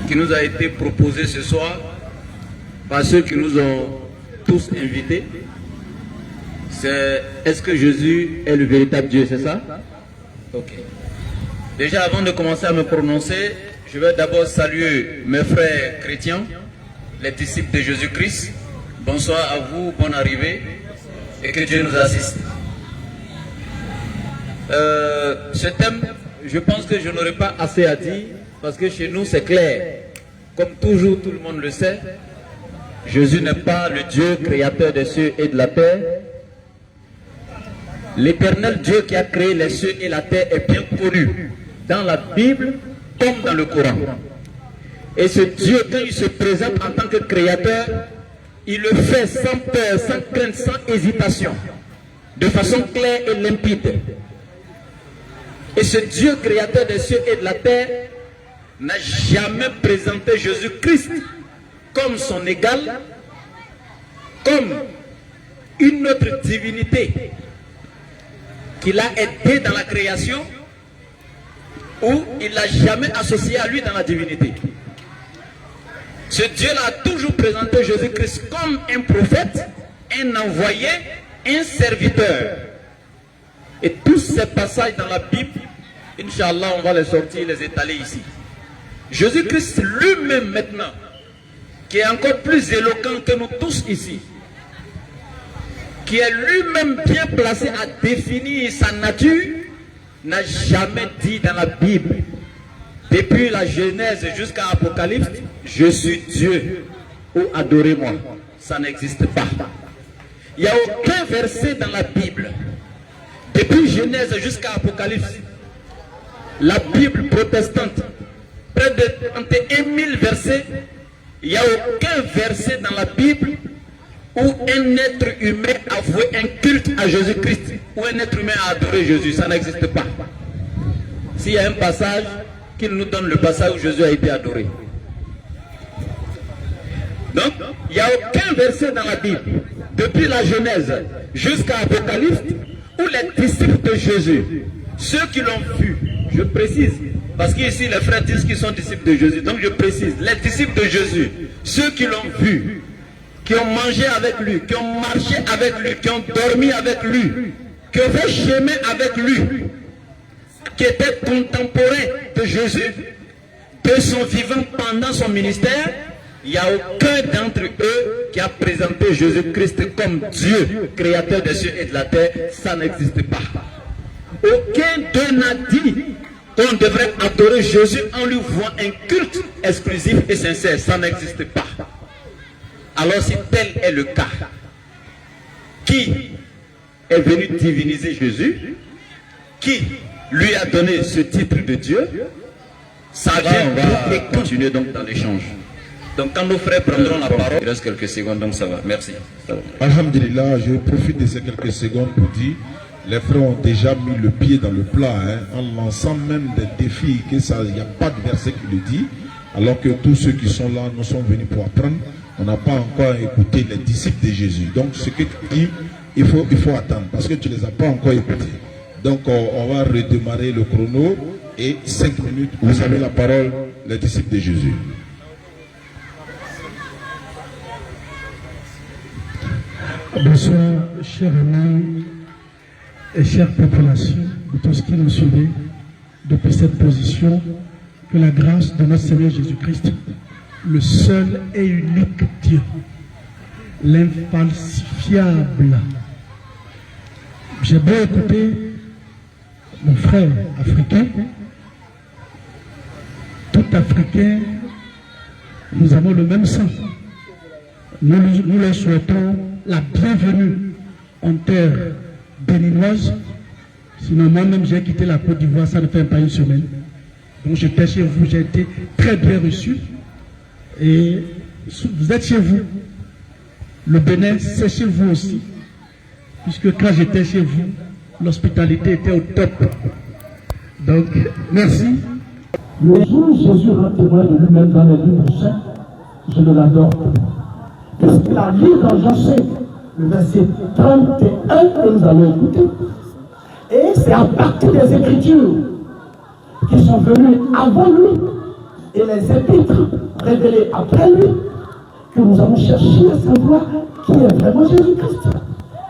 qui nous a été proposé ce soir par ceux qui nous ont tous invités. C'est est-ce que Jésus est le véritable Dieu, c'est ça? Ok. Déjà, avant de commencer à me prononcer, je vais d'abord saluer mes frères chrétiens, les disciples de Jésus-Christ. Bonsoir à vous, bonne arrivée, et que Dieu nous assiste. Ce thème, je pense que je n'aurai pas assez à dire, parce que chez nous c'est clair. Comme toujours, tout le monde le sait, Jésus n'est pas le Dieu créateur des cieux et de la terre. L'éternel Dieu qui a créé les cieux et la terre est bien connu dans la Bible comme dans le Coran. Et ce Dieu, quand il se présente en tant que créateur, il le fait sans peur, sans crainte, sans hésitation, de façon claire et limpide. Et ce Dieu créateur des cieux et de la terre n'a jamais présenté Jésus-Christ comme son égal, comme une autre divinité qu'il a aidé dans la création, ou il n'a jamais associé à lui dans la divinité. Ce Dieu-là a toujours présenté Jésus-Christ comme un prophète, un envoyé, un serviteur. Et tous ces passages dans la Bible, Inch'Allah, on va les sortir, les étaler ici. Jésus-Christ lui-même maintenant, qui est encore plus éloquent que nous tous ici, qui est lui-même bien placé à définir sa nature, n'a jamais dit dans la Bible, depuis la Genèse jusqu'à Apocalypse, je suis Dieu ou adorez-moi. Ça n'existe pas. Il n'y a aucun verset dans la Bible, depuis Genèse jusqu'à Apocalypse, la Bible protestante, près de 31 000 versets, il n'y a aucun verset dans la Bible où un être humain a voué un culte à Jésus-Christ, où un être humain a adoré Jésus. Ça n'existe pas. S'il y a un passage, qu'il nous donne le passage où Jésus a été adoré. Donc, il n'y a aucun verset dans la Bible, depuis la Genèse jusqu'à Apocalypse, où les disciples de Jésus, ceux qui l'ont vu, je précise, parce qu'ici les frères disent qu'ils sont disciples de Jésus, donc je précise, les disciples de Jésus, ceux qui l'ont vu, qui ont mangé avec lui, qui ont marché avec lui, qui ont dormi avec lui, qui ont fait chemin avec lui, qui étaient contemporains de Jésus, de son vivant pendant son ministère, il n'y a aucun d'entre eux qui a présenté Jésus-Christ comme Dieu, créateur des cieux et de la terre. Ça n'existe pas. Aucun d'eux n'a dit qu'on devrait adorer Jésus en lui vouant un culte exclusif et sincère. Ça n'existe pas. Alors si tel est le cas, qui est venu diviniser Jésus, qui lui a donné ce titre de Dieu, ça vient, on va continuer donc dans l'échange. Donc quand nos frères prendront la parole, il reste quelques secondes, donc ça va. Merci. Alhamdulillah, je profite de ces quelques secondes pour dire, les frères ont déjà mis le pied dans le plat, en lançant même des défis, que ça, il n'y a pas de verset qui le dit, alors que tous ceux qui sont là, nous sommes venus pour apprendre. On n'a pas encore écouté les disciples de Jésus. Donc ce que tu dis, il faut attendre, parce que tu ne les as pas encore écoutés. Donc on va redémarrer le chrono, et 5 minutes, vous avez la parole, les disciples de Jésus. Bonsoir, chers amis et chère population de tous qui nous suivent depuis cette position. Que la grâce de notre Seigneur Jésus-Christ, le seul et unique Dieu, l'infalsifiable. J'ai beau écouter mon frère africain, tout Africain, nous avons le même sang. Nous leur souhaitons la bienvenue en terre béninoise. Sinon, moi-même, j'ai quitté la Côte d'Ivoire, ça ne fait pas une semaine. Donc, j'étais chez vous, j'ai été très bien reçu. Et vous êtes chez vous. Le Bénin, c'est chez vous aussi. Puisque quand j'étais chez vous, l'hospitalité était au top. Donc, merci. Le jour où Jésus rend témoin de lui-même dans les livres saints, je ne l'adore plus. Parce qu'il a dit dans Jean 5, le verset 31 que nous allons écouter. Et c'est à partir des Écritures qui sont venues avant lui et les épîtres révélés après lui que nous avons cherché à savoir qui est vraiment Jésus-Christ.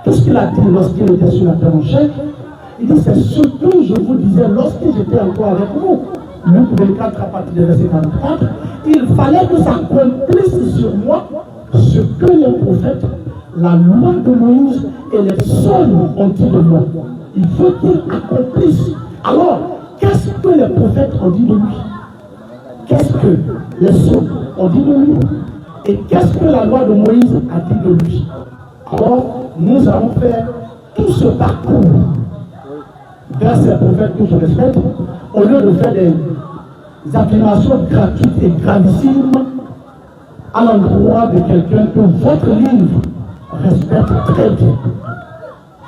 Qu'est-ce qu'il a dit lorsqu'il était sur la terre en chair? Il dit, c'est ce que je vous disais lorsque j'étais encore avec vous. Luc 24 à partir du verset 44, il fallait que s'accomplisse sur moi ce que les prophètes, la loi de Moïse et les psaumes ont dit de moi. Il faut qu'il accomplisse. Alors, qu'est-ce que les prophètes ont dit de lui? Qu'est-ce que les psaumes ont dit de lui? Et qu'est-ce que la loi de Moïse a dit de lui? Alors, nous allons faire tout ce parcours vers ces prophètes que je respecte, au lieu de faire des affirmations gratuites et gravissimes à l'endroit de quelqu'un que votre livre respecte très bien.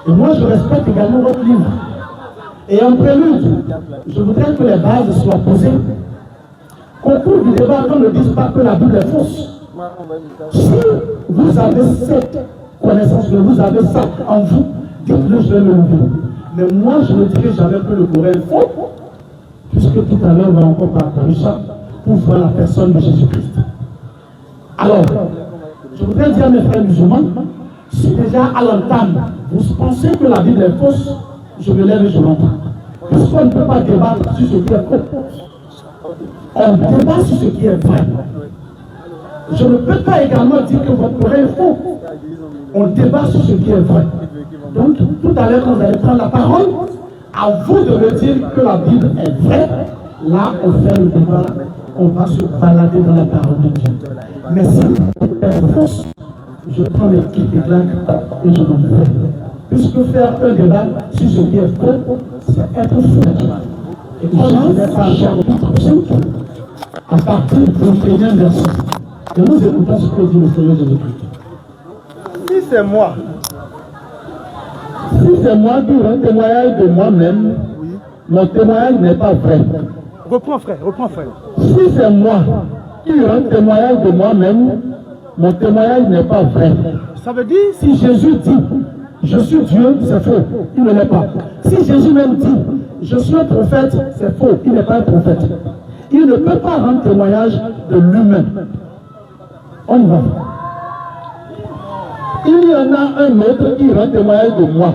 Et moi, je respecte également votre livre. Et en prélude, je voudrais que les bases soient posées. Au cours du débat, qu'on ne dise pas que la Bible est fausse. Si vous avez cette connaissance, que vous avez ça en vous, dites-le, je vais me lever. Mais moi, je ne dirai jamais que le Coran est faux, puisque tout à l'heure, on va encore parler ça pour voir la personne de Jésus-Christ. Alors, je voudrais dire à mes frères musulmans, si déjà à l'entame, vous pensez que la Bible est fausse, je me lève et je l'entends. Puisqu'on ne peut pas débattre sur ce qui est faux. On débat sur ce qui est vrai. Je ne peux pas également dire que votre Coran est faux. On débat sur ce qui est vrai. Donc, tout à l'heure, quand vous allez prendre la parole, à vous de me dire que la Bible est vraie. Là, on fait le débat, on va se balader dans la parole de Dieu. Mais si c'est fausse, je prends mes petites claques et je m'en fais. Puisque faire un débat sur ce qui est faux, c'est être fou. Et quand je vais faire un chapitre 5, à partir du 21e verset, et nous écoutons ce que dit le Seigneur Jésus-Christ. Si c'est moi qui rends témoignage de moi-même, mon témoignage n'est pas vrai. Reprends frère, reprends frère. Si c'est moi qui rends témoignage de moi-même, mon témoignage n'est pas vrai. Ça veut dire, Si Jésus dit, je suis Dieu, c'est faux, il ne l'est pas. Si Jésus même dit, je suis un prophète, c'est faux, il n'est pas un prophète. Il ne peut pas rendre témoignage de lui-même. On y va. Il y en a un autre qui rend témoignage de moi.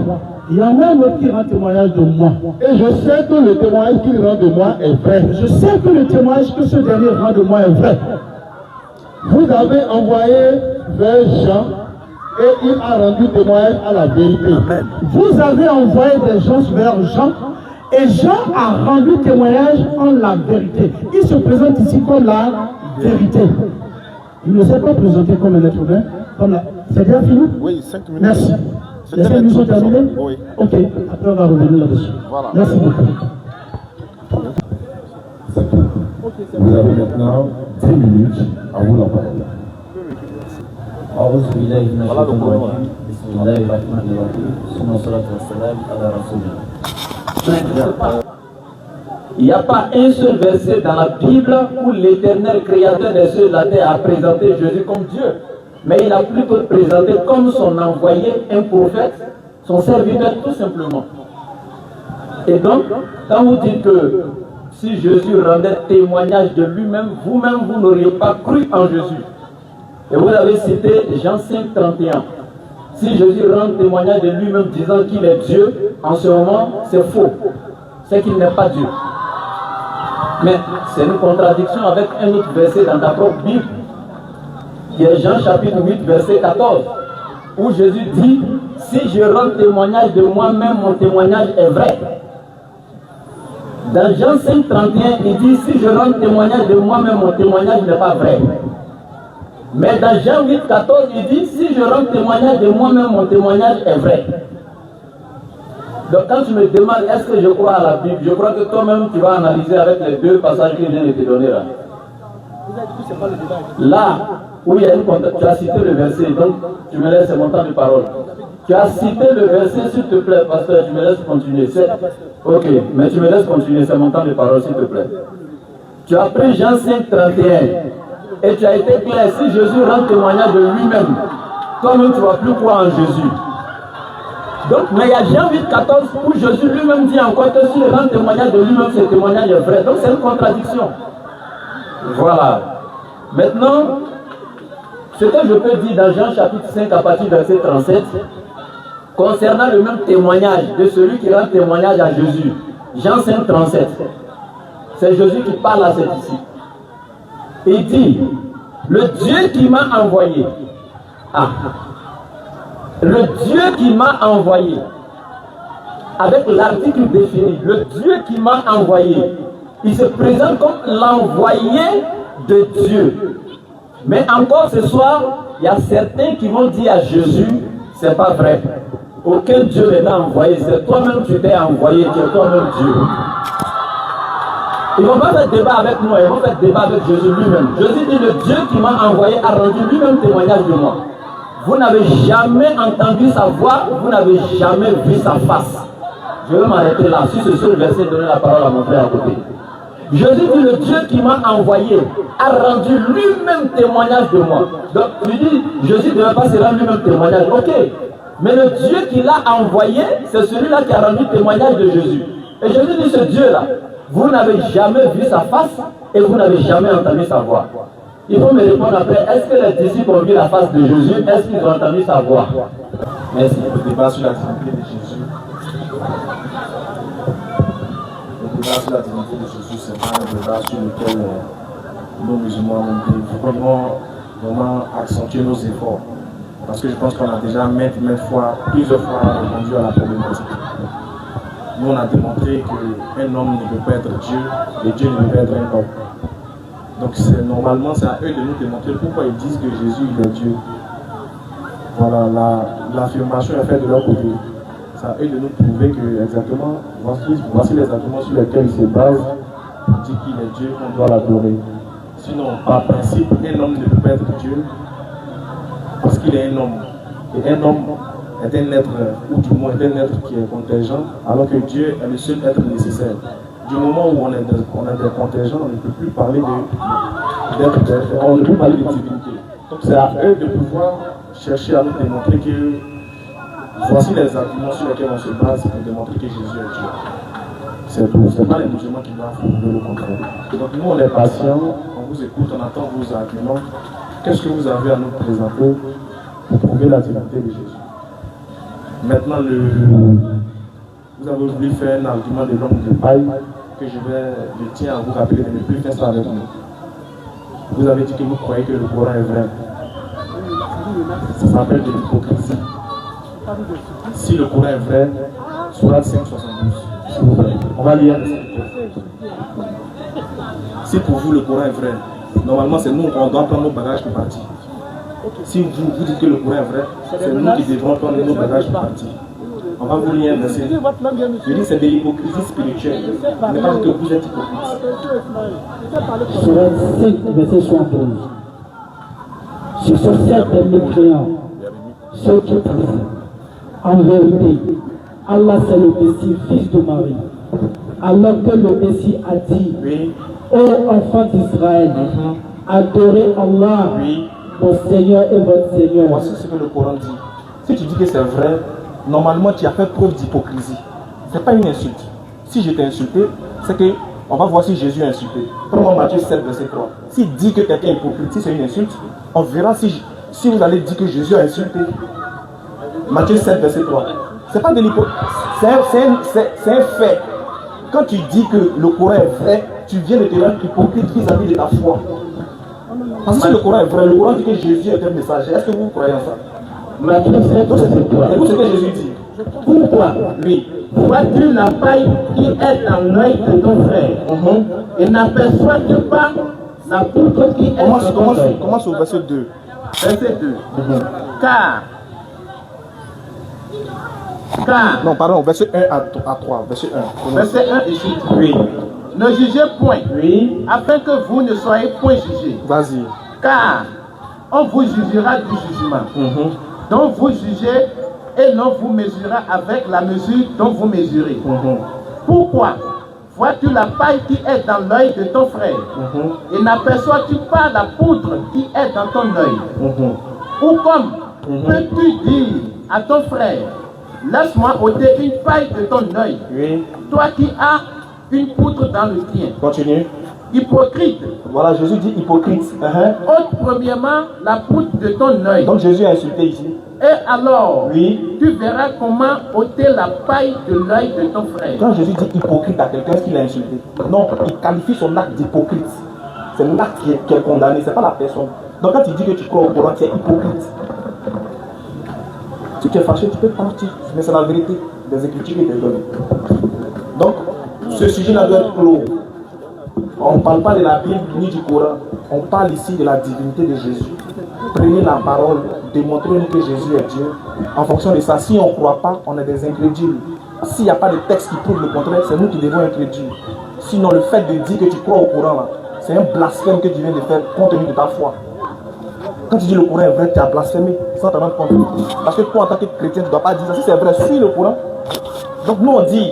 Il y en a un autre qui rend témoignage de moi. Et je sais que le témoignage qu'il rend de moi est vrai. Je sais que le témoignage que ce dernier rend de moi est vrai. Vous avez envoyé vers Jean et il a rendu témoignage à la vérité. Vous avez envoyé des gens vers Jean et Jean a rendu témoignage en la vérité. Il se présente ici comme la vérité. Il ne s'est pas présenté comme un être humain. C'est bien fini? Oui, 5 minutes. Merci. Les 5 minutes sont terminées? Oui. Ok, après on va revenir là-dessus. Voilà. Merci beaucoup. Vous avez maintenant 10 minutes à vous la parole. أعوذ بالله من الشيطان الرجيم بسم الله الرحمن الرحيم ثم الصلاة والسلام على رسول الله. Il n'y a pas un seul verset dans la Bible où l'Éternel créateur des cieux et de la terre a présenté Jésus comme Dieu. Mais il a plutôt présenté comme son envoyé, un prophète, son serviteur tout simplement. Et donc, quand vous dites que si Jésus rendait témoignage de lui-même, vous-même vous n'auriez pas cru en Jésus. Et vous avez cité Jean 5, 31. Si Jésus rend témoignage de lui-même disant qu'il est Dieu, en ce moment, c'est faux. C'est qu'il n'est pas Dieu. Mais c'est une contradiction avec un autre verset dans ta propre Bible, qui est Jean chapitre 8, verset 14, où Jésus dit, si je rends témoignage de moi-même, mon témoignage est vrai. Dans Jean 5, 31, il dit, si je rends témoignage de moi-même, mon témoignage n'est pas vrai. Mais dans Jean 8, 14, il dit, si je rends témoignage de moi-même, mon témoignage est vrai. Donc quand tu me demandes, est-ce que je crois à la Bible, je crois que toi-même, tu vas analyser avec les deux passages que je viens de te donner là. Là, où il y a une contradiction, tu as cité le verset, donc tu me laisses mon temps de parole. Tu as cité le verset, s'il te plaît, pasteur, tu me laisses continuer. Ok, mais tu me laisses continuer, c'est mon temps de parole, s'il te plaît. Tu as pris Jean 5, 31, et tu as été clair, si Jésus rend témoignage de lui-même, toi-même tu ne vas plus croire en Jésus. Donc, mais il y a Jean 8, 14 où Jésus lui-même dit encore que s'il rend témoignage de lui-même, ce témoignage est vrai. Donc c'est une contradiction. Voilà. Maintenant, ce que je peux dire dans Jean chapitre 5 à partir du verset 37, concernant le même témoignage de celui qui rend témoignage à Jésus. Jean 5, 37. C'est Jésus qui parle à ses disciples. Il dit, le Dieu qui m'a envoyé, le Dieu qui m'a envoyé, avec l'article défini, le Dieu qui m'a envoyé, il se présente comme l'envoyé de Dieu. Mais encore ce soir, il y a certains qui vont dire à Jésus, c'est pas vrai. Aucun Dieu ne t'a envoyé, c'est toi-même qui t'es envoyé, qui est toi-même Dieu. Ils ne vont pas faire débat avec moi, ils vont faire débat avec Jésus lui-même. Jésus dit, le Dieu qui m'a envoyé a rendu lui-même témoignage de moi. Vous n'avez jamais entendu sa voix, vous n'avez jamais vu sa face. Je vais m'arrêter là. Si c'est sur le verset, donner la parole à mon frère à côté. Jésus dit, le Dieu qui m'a envoyé a rendu lui-même témoignage de moi. Donc, tu dis, Jésus ne devait pas se rendre lui-même témoignage. Ok. Mais le Dieu qui l'a envoyé, c'est celui-là qui a rendu témoignage de Jésus. Et Jésus dit, ce Dieu-là, vous n'avez jamais vu sa face et vous n'avez jamais entendu sa voix. Il faut me répondre après, est-ce que les disciples ont vu la face de Jésus? Est-ce qu'ils ont entendu sa voix? Merci. Le débat sur la divinité de Jésus. Le débat sur la divinité de Jésus, c'est pas un débat sur lequel nous musulmans devons vraiment accentuer nos efforts. Parce que je pense qu'on a déjà plusieurs fois répondu à la problématique. Nous, on a démontré qu'un homme ne peut pas être Dieu et Dieu ne peut pas être un homme. Donc normalement, c'est à eux de nous démontrer pourquoi ils disent que Jésus il est Dieu. Voilà, l'affirmation est faite de leur côté. C'est à eux de nous prouver que exactement, voici les arguments sur lesquels ils se basent pour dire qu'il est Dieu, qu'on doit l'adorer. Sinon, par principe, un homme ne peut pas être Dieu parce qu'il est un homme. Et un homme est un être, ou du moins un être qui est contingent, alors que Dieu est le seul être nécessaire. Du moment où on est des contingents, on ne peut plus parler on ne peut plus parler de divinité. Donc c'est à eux de pouvoir chercher à nous démontrer que voici les arguments sur lesquels on se base pour démontrer que Jésus est Dieu. C'est tout. Ce n'est pas les musulmans qui doivent prouver le contraire. Donc nous on est patients, on vous écoute, on attend vos arguments. Qu'est-ce que vous avez à nous présenter pour prouver la divinité de Jésus? Maintenant, vous avez voulu faire un argument de l'homme de paille que je tiens à vous rappeler de ne plus faire ça avec nous. Vous avez dit que vous croyez que le Coran est vrai. Ça s'appelle de l'hypocrisie. Si le Coran est vrai, Sourate 5, 72, s'il vous plaît. On va lire. Si pour vous le Coran est vrai, normalement c'est nous, on doit prendre nos bagages pour partir. Si vous dites que le Coran est vrai, c'est nous qui devrons prendre nos bagages pour partir. On va vous lire un verset. Je dis c'est de l'hypocrisie spirituelle. Ce n'est pas que vous êtes hypocrite. Sourate 5, verset 72. Sur ce cercle mécréant, ceux qui disent, en vérité, Allah c'est le Messie, fils de Marie. Alors que le Messie a dit, ô enfants d'Israël, adorez Allah, votre Seigneur et votre Seigneur. Voici ce que le Coran dit. Si tu dis que c'est vrai, normalement tu as fait preuve d'hypocrisie. Ce n'est pas une insulte. Si je t'ai insulté, c'est que on va voir si Jésus est insulté. Prends Matthieu 7, verset 3. S'il dit que quelqu'un est hypocrite, si c'est une insulte, on verra si vous allez dire que Jésus a insulté. Matthieu 7, verset 3. C'est pas de l'hypocrisie. C'est un fait. Quand tu dis que le Coran est vrai, tu viens de te rendre hypocrite vis-à-vis de ta foi. Parce que si le Coran est vrai, le Coran dit que Jésus est un messager. Est-ce que vous croyez en ça? Matthieu 7, verset 3. Écoute ce que Jésus dit. Pourquoi? Oui. Vois-tu la paille qui est dans l'œil de ton frère et n'aperçois-tu pas la poutre qui est dans ton œil? Commence au verset 2. Verset 2. Car. Non, pardon, verset 1 à 3. Verset 1. Verset 1 ici. Oui. Ne jugez point, Oui. afin que vous ne soyez point jugés. Vas-y. Car on vous jugera du jugement dont vous jugez et l'on vous mesurera avec la mesure dont vous mesurez. Pourquoi vois-tu la paille qui est dans l'œil de ton frère et n'aperçois-tu pas la poudre qui est dans ton œil? Ou comme peux-tu dire à ton frère, laisse-moi ôter une paille de ton œil, toi qui as une poudre dans le tien. Continue. hypocrite. Voilà, Jésus dit hypocrite. Ôte premièrement la poutre de ton œil. Donc Jésus a insulté ici. Et alors, oui, tu verras comment ôter la paille de l'œil de ton frère. Quand Jésus dit hypocrite à quelqu'un, est-ce qu'il a insulté? Non, il qualifie son acte d'hypocrite. C'est l'acte qui est condamné, c'est pas la personne. Donc quand il dit que tu crois au Coran, tu es hypocrite. Si tu es fâché, tu peux partir. Mais c'est la vérité des Écritures qui te donnent. Donc, ce sujet-là doit être clos. On ne parle pas de la Bible ni du Coran. On parle ici de la divinité de Jésus. Prenez la parole, démontrez-nous que Jésus est Dieu. En fonction de ça, si on ne croit pas, on est des incrédules. S'il n'y a pas de texte qui prouve le contraire, c'est nous qui devons être crédules. Sinon, le fait de dire que tu crois au Coran, là, c'est un blasphème que tu viens de faire compte tenu de ta foi. Quand tu dis le Coran est vrai, tu as blasphémé sans t'en rendre compte. Parce que toi, en tant que chrétien, tu ne dois pas dire ça. Si c'est vrai, suis le Coran. Donc nous on dit,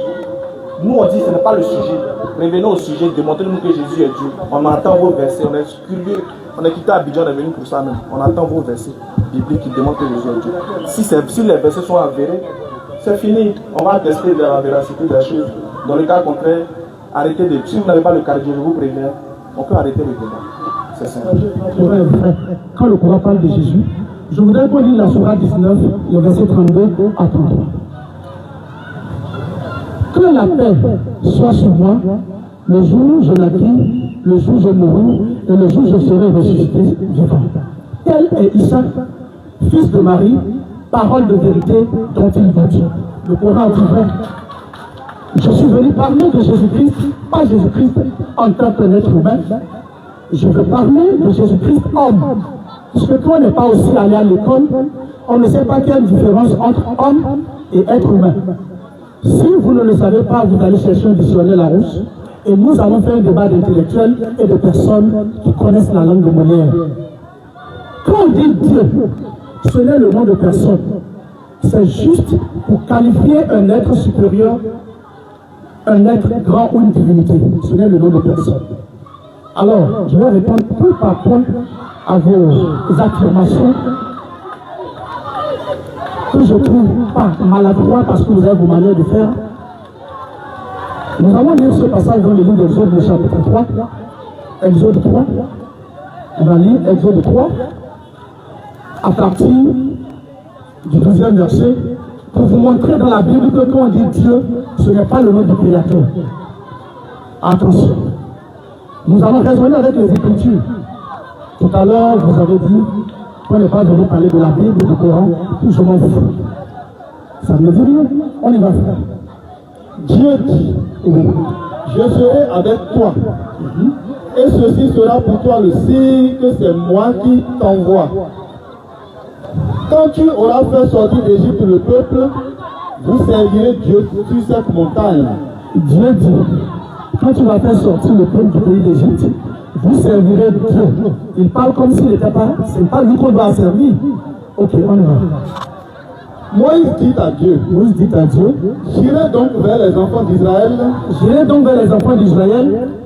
ce n'est pas le sujet. Revenons au sujet, démontrez-nous que Jésus est Dieu. On entend vos versets, on est curieux. On est quitté à Abidjan, on est venu pour ça même. On entend vos versets bibliques qui démontrent que Jésus est Dieu. Si les versets sont avérés, c'est fini. On va tester la véracité des choses. Dans le cas contraire, arrêtez de... Si vous n'avez pas le cardio, je vous préviens, on peut arrêter le débat. C'est simple. Quand le Coran parle de Jésus, je voudrais qu'on lise la Sourate 19, le verset 32 à 33. Que la paix soit sur moi, le jour où je naquis, le jour où je mourrai, et le jour où je serai ressuscité vivant. Tel est Isaac, fils de Marie, parole de vérité dont il va dire. Le Coran dit vrai. Je suis venu parler de Jésus-Christ, pas Jésus-Christ en tant qu'être humain. Je veux parler de Jésus-Christ homme. Parce que toi n'est pas aussi allé à l'école, on ne sait pas quelle différence entre homme et être humain. Si vous ne le savez pas, vous allez chercher un dictionnaire Larousse et nous allons faire un débat d'intellectuels et de personnes qui connaissent la langue Molière. Quand on dit Dieu, ce n'est le nom de personne. C'est juste pour qualifier un être supérieur, un être grand ou une divinité. Ce n'est le nom de personne. Alors, je vais répondre point par point à vos affirmations que je trouve pas maladroit parce que vous avez vos manières de faire. Nous allons lire ce passage dans le livre d'Exode, le chapitre 3. Exode 3. On va lire Exode 3 à partir du 12e verset pour vous montrer dans la Bible que quand on dit Dieu, ce n'est pas le nom du Créateur. Attention. Nous allons raisonner avec les Écritures. Tout à l'heure, vous avez dit qu'on n'est pas venu parler de la Bible, du Coran, je m'en fous. Ça ne me dit rien, on y va faire. Dieu dit, je serai avec toi. Et ceci sera pour toi le signe que c'est moi qui t'envoie. Quand tu auras fait sortir d'Égypte le peuple, vous servirez Dieu sur cette montagne. Dieu dit, quand tu vas faire sortir le peuple du pays d'Égypte, vous servirez Dieu. Il parle comme s'il n'était pas, c'est pas lui qu'on doit servir. Ok, on y va. Moïse dit à Dieu, j'irai donc vers les enfants d'Israël,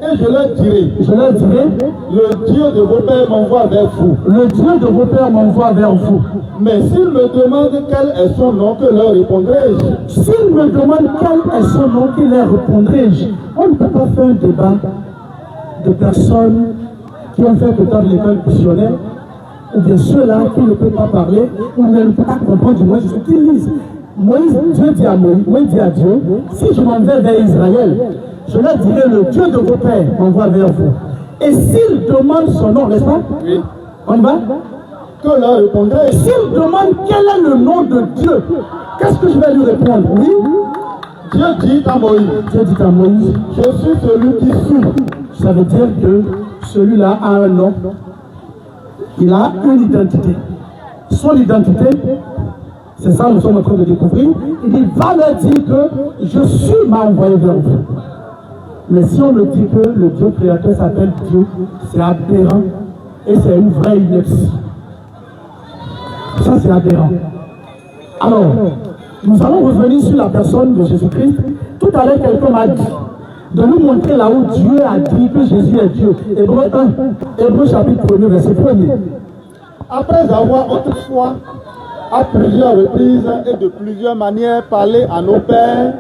et je leur dirai, le Dieu de vos pères m'envoie vers vous. Le Dieu de vos pères m'envoie vers vous. Mais s'il me demande quel est son nom, que leur répondrai-je? S'il me demande quel est son nom, que leur répondrai-je? On ne peut pas faire un débat de personnes qui ont fait peut-être l'école missionnaire, ou bien ceux-là qui ne peuvent pas parler, ou ne peuvent pas comprendre du moins ce qu'ils lisent. Moïse, Dieu dit à Moïse, Moïse dit à Dieu, si je m'en vais vers Israël, je leur dirai, le Dieu de vos pères m'envoie vers vous. Et s'il demande son nom, n'est-ce pas? Oui. On va? Que leur répondrai-je? S'il demande quel est le nom de Dieu, qu'est-ce que je vais lui répondre? Oui? Dieu dit à Moïse, je suis celui qui suis. Ça veut dire que celui-là a un nom. Il a une identité. Son identité, c'est ça que nous sommes en train de découvrir. Il va leur dire que je suis m'a envoyé vers vous. Mais si on me dit que le Dieu créateur s'appelle Dieu, c'est aberrant et c'est une vraie ineptie. Ça c'est aberrant. Alors, nous allons revenir sur la personne de Jésus-Christ. Tout à l'heure, quelqu'un m'a dit de nous montrer là où Dieu a dit que Jésus est Dieu. Hébreu 1, Hébreu chapitre 1, verset 1er. Après avoir autrefois, à plusieurs reprises et de plusieurs manières, parlé à nos pères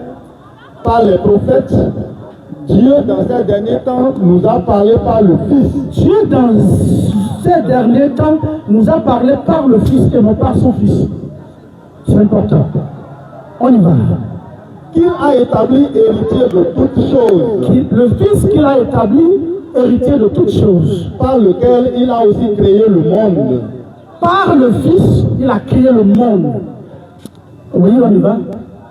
par les prophètes, Dieu, dans ces derniers temps, nous a parlé par le Fils. Dieu, dans ces derniers temps, nous a parlé par le Fils et non par son Fils. C'est important. On y va. Qu'il a établi héritier de toutes choses. Le Fils qu'il a établi, héritier de toutes choses. Par lequel il a aussi créé le monde. Par le Fils, il a créé le monde. Oui, on y va.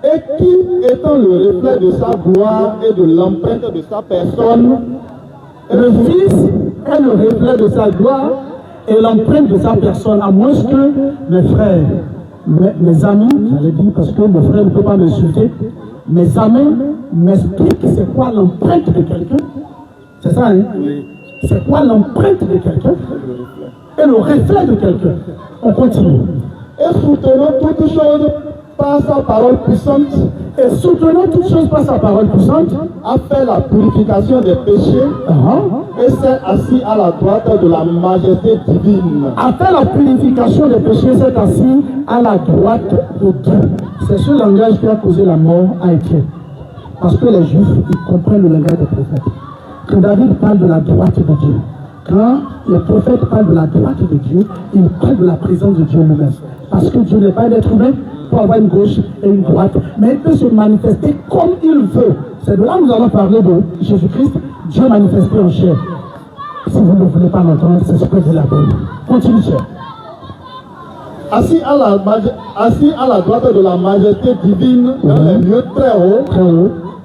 Et qui, étant le reflet de sa gloire et de l'empreinte de sa personne, le Fils est le reflet de sa gloire et l'empreinte de sa personne, à moins que mes frères, mes amis, j'allais dire parce que mes frères ne peuvent pas m'insulter, mes amis m'expliquent c'est quoi l'empreinte de quelqu'un. C'est ça, hein? Oui. C'est quoi l'empreinte de quelqu'un et le reflet de quelqu'un. On continue. Et soutenons toutes choses par sa parole puissante. Et soutenons toutes choses par sa parole puissante. A fait la purification des péchés. Et s'est assis à la droite de la majesté divine. A fait la purification des péchés, s'est assis à la droite de Dieu. C'est ce langage qui a causé la mort à Étienne. Parce que les Juifs, ils comprennent le langage des prophètes. Quand David parle de la droite de Dieu, quand les prophètes parlent de la droite de Dieu, ils parlent de la présence de Dieu lui-même. Parce que Dieu n'est pas un être humain pour avoir une gauche et une droite, mais il peut se manifester comme il veut. C'est de là que nous allons parler de Jésus-Christ, Dieu manifesté en chair. Si vous ne voulez pas l'entendre, c'est ce que dit la Bible. Continue, cher. Assis à la droite de la majesté divine, dans les lieux très hauts,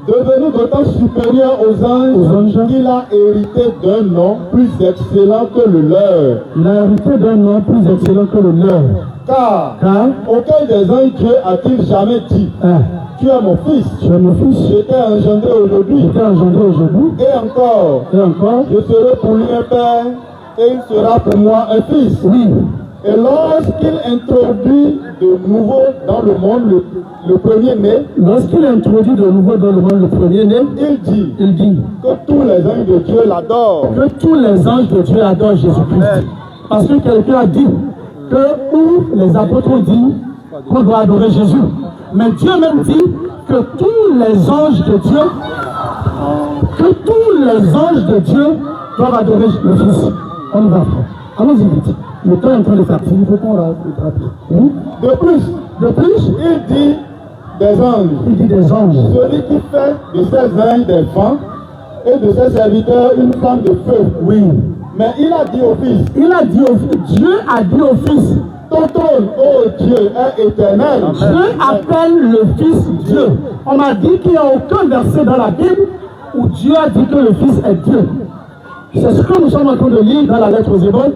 devenu d'autant supérieur aux anges qu'il a hérité d'un nom plus excellent que le leur. Il a hérité d'un nom plus excellent que le leur. Car aucun des anges Dieu a-t-il jamais dit tu es mon fils. Tu es mon fils. Je t'ai engendré aujourd'hui. Je t'ai engendré aujourd'hui. Et encore. Je serai pour lui un père et il sera pour moi un fils. Oui. Et lorsqu'il introduit de nouveau dans le monde le premier-né, lorsqu'il introduit de nouveau dans le monde le premier-né, il dit que tous les anges de Dieu l'adorent. Que tous les anges de Dieu adorent Jésus-Christ. Parce que quelqu'un a dit que où les apôtres ont dit qu'on doit adorer Jésus. Mais Dieu même dit que tous les anges de Dieu, doivent adorer le Fils. On y va, frère. Allons-y vite. Le temps est en train de partir, il faut qu'on rappelle. De plus, il dit des anges. Il dit des anges. Celui qui fait de ses anges des vents et de ses serviteurs une flamme de feu. Oui. Mais il a dit au Fils. Dieu a dit au Fils. Ton trône, ô Dieu, est éternel. Dieu appelle le Fils Dieu. On m'a dit qu'il n'y a aucun verset dans la Bible où Dieu a dit que le Fils est Dieu. C'est ce que nous sommes en train de lire dans la lettre aux Hébreux.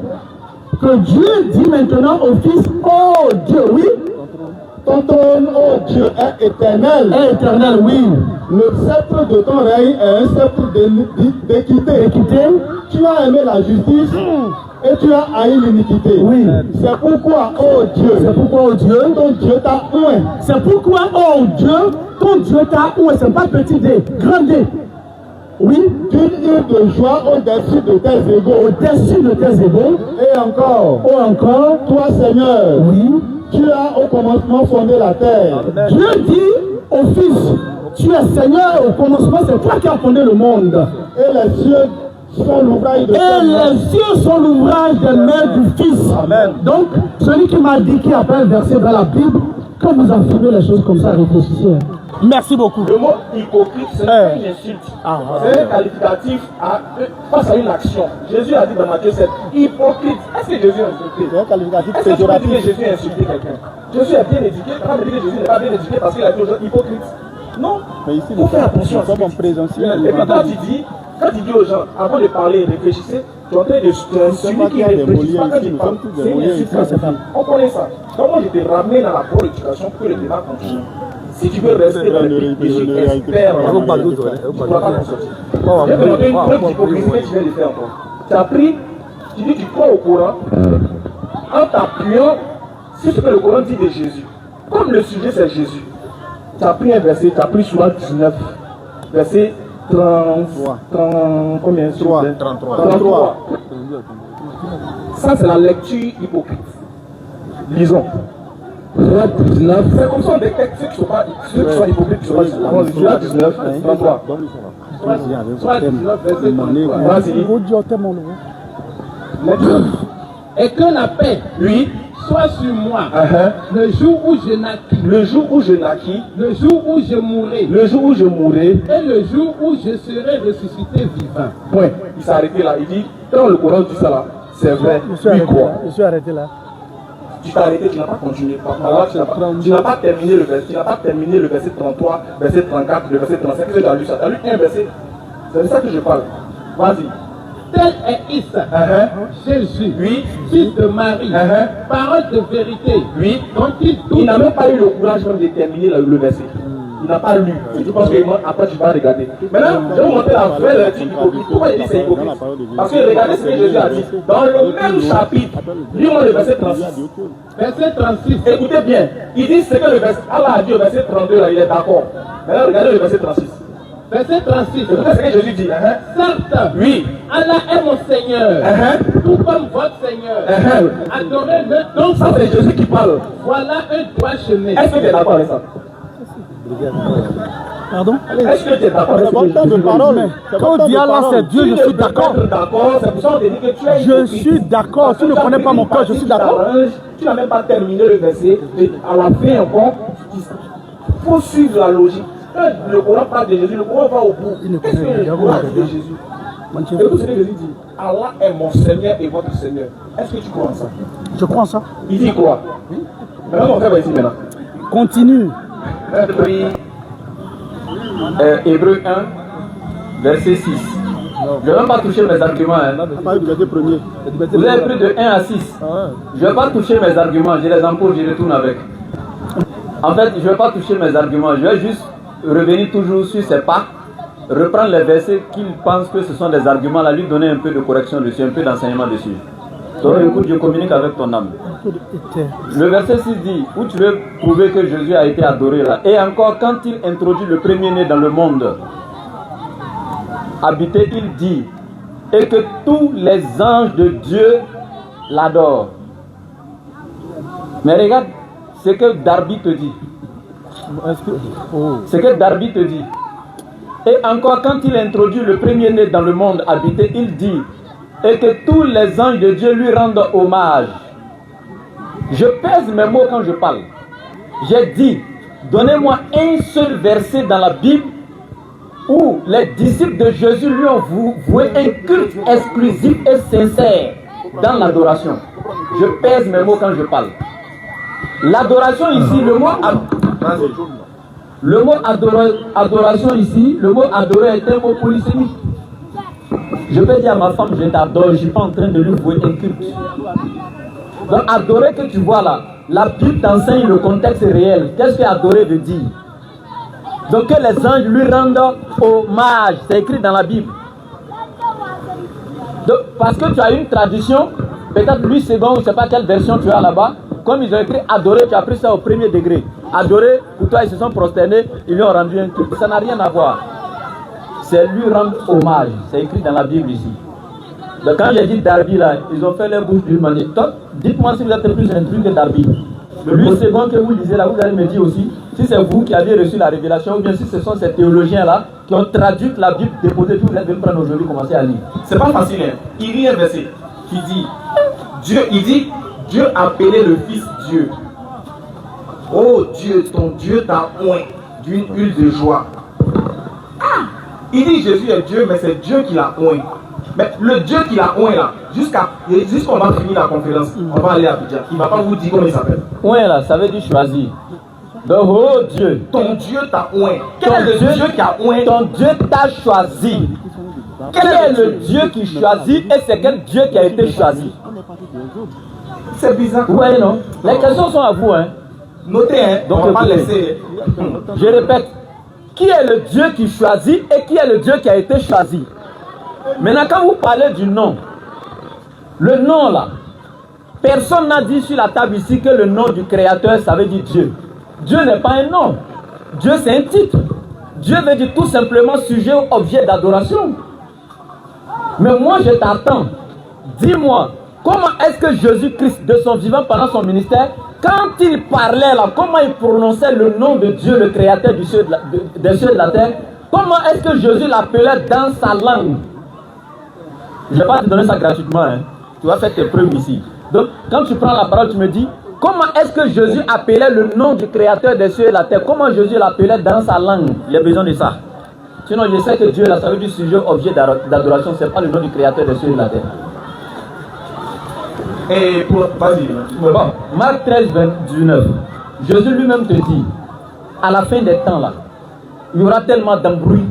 Que Dieu dit maintenant au Fils, oh Dieu, oui. Ton trône, oh Dieu, est éternel. Est éternel, oui. Le sceptre de ton règne est un sceptre d'équité. Tu as aimé la justice et tu as haï l'iniquité. Oui. C'est pourquoi, oh Dieu, ton Dieu t'a oué. C'est pourquoi, oh Dieu, ton Dieu t'a oué. C'est pas petit D, grand D. Oui. D'une île de joie au-dessus de tes égaux. Au-dessus de tes égaux. Et encore. Toi, Seigneur. Oui. Tu as au commencement fondé la terre. Dieu dit au Fils, tu es Seigneur, au commencement, c'est toi qui as fondé le monde. Et les cieux sont l'ouvrage de des mains du Fils. Amen. Donc, celui qui m'a dit, qui appelle verset dans la Bible, quand vous affirmez les choses comme ça, réfléchissez. Merci beaucoup. Le mot hypocrite, c'est une insulte. C'est un qualificatif face à une action. Jésus a dit dans Matthieu 7, hypocrite. Est-ce que Jésus a insulté? C'est un qualificatif péjoratif. Est-ce que tu peux dire que Jésus a insulté quelqu'un? Jésus est bien éduqué. Quand on dit que Jésus n'est pas bien éduqué parce qu'il a dit aux gens hypocrite. Non. Mais ici, il faut faire attention à ce en présentiel. Et puis quand tu dis aux gens, avant de parler, réfléchissez, tu es en train de celui qui réfléchit pas quand il parle. C'est une insulte. On connaît ça. Donc moi, je t'ai ramené dans la bonne éducation pour que le débat continue. Si tu veux rester dans le péché expert, tu ne pourras pas t'en sortir. Je vais te montrer une preuve d'hypocrisie que tu viens de faire encore. Tu as pris, tu dis que tu crois au Coran, en t'appuyant sur ce que le Coran dit de Jésus. Comme le sujet c'est Jésus, tu as pris un verset, tu as pris Sourate 19, verset 33. Ça c'est la lecture hypocrite. Lisons. C'est comme ça des textes ceux qui sont hypocrites qui sont pas Sourate 19, 33. Et que la paix, Oui. soit sur moi. Le jour où je naquis. Le jour où je naquis. Le jour où je mourrai. Le jour où je mourrai. Et le jour où je serai ressuscité vivant. Point. Il s'est arrêté là. Il dit, quand le Coran dit ça là, c'est vrai. Lui croit. Je suis arrêté là. Tu t'es arrêté, tu n'as pas continué. Tu n'as pas terminé le verset. Tu n'as pas terminé le verset 33, verset 34, le verset 35. Qu'est-ce que tu as lu ça? Tu as lu un verset. C'est de ça que je parle. Vas-y. Tel est Issa, Jésus, Oui. fils de Marie, parole de vérité. Oui. Dont Il n'a même pas eu le courage même de terminer le verset. Il n'a pas lu. Je pense que après tu vas regarder. Maintenant, je vais vous montrer la vraie lecture hypocrite. Pourquoi il dit c'est hypocrite? Parce que regardez ce que Jésus a dit. Dans le même chapitre, lis-moi le verset 36. Verset 36. Écoutez bien. Il dit ce que le verset, Allah a dit au verset 32, là, il est d'accord. Maintenant, regardez le verset 36. Verset 36. Écoutez ce que Jésus dit. Certes, Oui. Allah est mon Seigneur, tout comme votre Seigneur. Adorez-le donc. Ça, c'est Jésus qui parle. Voilà un droit chemin. Est-ce que tu es d'accord avec ça? Pardon? Est-ce que tu es d'accord avec ça? Quand on dit Allah c'est Dieu, je suis d'accord. C'est pour ça qu'on te dit que tu es Je suis d'accord. Tu ne connais pas mon cœur, je suis d'accord. Tu n'as même pas terminé le verset. Et à la fin encore, il faut suivre la logique. Quand le Coran parle de Jésus, le Coran va au bout. Qu'est-ce que le Coran dit de Jésus? Écoute ce que Jésus dit. Allah est mon Seigneur et votre Seigneur. Est-ce que tu crois en ça? Je crois en ça. Il dit quoi? Maintenant, on va ici maintenant. Continue. Hébreux 1, verset 6. Je ne vais même pas toucher mes arguments. Vous avez pris de 1 à 6. Je ne vais pas toucher mes arguments. Je les empose, je retourne avec. En fait, je ne vais pas toucher mes arguments. Je vais juste revenir toujours sur ses pas, reprendre les versets qu'il pense que ce sont des arguments, là, lui donner un peu de correction dessus, un peu d'enseignement dessus. Donc écoute, je communique avec ton âme. Le verset 6 dit, où tu veux prouver que Jésus a été adoré là. Et encore, quand il introduit le premier-né dans le monde habité, il dit, et que tous les anges de Dieu l'adorent. Mais regarde ce que Darby te dit. Ce que Darby te dit. Et encore, quand il introduit le premier-né dans le monde habité, il dit, et que tous les anges de Dieu lui rendent hommage. Je pèse mes mots quand je parle. J'ai dit, donnez-moi un seul verset dans la Bible où les disciples de Jésus lui ont voué un culte exclusif et sincère dans l'adoration. Je pèse mes mots quand je parle. L'adoration ici, le mot adoration ici, le mot adorer est un mot polysémique. Je peux dire à ma femme, je t'adore, je ne suis pas en train de lui vouer un culte. Donc adorer que tu vois là, la Bible t'enseigne le contexte réel. Qu'est-ce que adorer veut dire? Donc que les anges lui rendent hommage, c'est écrit dans la Bible. Donc, parce que tu as une tradition, peut-être lui second, je ne sais pas quelle version tu as là-bas, comme ils ont écrit adorer, tu as pris ça au premier degré. Adorer, pour toi ils se sont prosternés, ils lui ont rendu un culte. Ça n'a rien à voir. C'est lui rendre hommage. C'est écrit dans la Bible ici. Donc quand j'ai dit Darby là, ils ont fait leur bouche d'une manière. Dites-moi si vous êtes plus intrigué que Darby. Lui second que vous lisez là, vous allez me dire aussi si c'est vous qui avez reçu la révélation ou bien si ce sont ces théologiens là qui ont traduit la Bible, déposé tout, vous allez prendre aujourd'hui, commencer à lire. C'est pas facile, hein. Il y a un verset qui dit Dieu a appelé le Fils Dieu. Oh Dieu, ton Dieu t'a oint d'une huile de joie. Il dit Jésus est Dieu, mais c'est Dieu qui l'a oint. Mais le Dieu qui l'a oint là, jusqu'on va finir la conférence, on va aller à Abidjan. Il ne va pas vous dire comment il s'appelle. Oint là, ça veut dire choisir. Donc, oh Dieu. Ton Dieu t'a oint. Quel est le Dieu qui a oint? Ton Dieu t'a choisi. Quel est le Dieu qui choisit et c'est quel Dieu qui a été choisi? C'est bizarre. Oui, non? Les questions sont à vous, hein? Notez, hein? Donc, on va laisser. Je répète. Qui est le Dieu qui choisit et qui est le Dieu qui a été choisi? Maintenant, quand vous parlez du nom, le nom là, personne n'a dit sur la table ici que le nom du Créateur, ça veut dire Dieu. Dieu n'est pas un nom. Dieu, c'est un titre. Dieu veut dire tout simplement sujet ou objet d'adoration. Mais moi, je t'attends. Dis-moi, comment est-ce que Jésus-Christ, de son vivant pendant son ministère, quand il parlait là, comment il prononçait le nom de Dieu, le Créateur des cieux et de la terre? Comment est-ce que Jésus l'appelait dans sa langue? Je ne vais pas te donner ça gratuitement. Hein. Tu vas faire tes preuves ici. Donc, quand tu prends la parole, tu me dis, comment est-ce que Jésus appelait le nom du Créateur des cieux et de la terre? Comment Jésus l'appelait dans sa langue? Il a besoin de ça. Sinon, je sais que Dieu, la saveur du sujet, objet d'adoration, ce n'est pas le nom du Créateur des cieux et de la terre. Et pour... Vas-y. Bon, Marc 13, 19. Jésus lui-même te dit, à la fin des temps là, il y aura tellement d'embrouilles,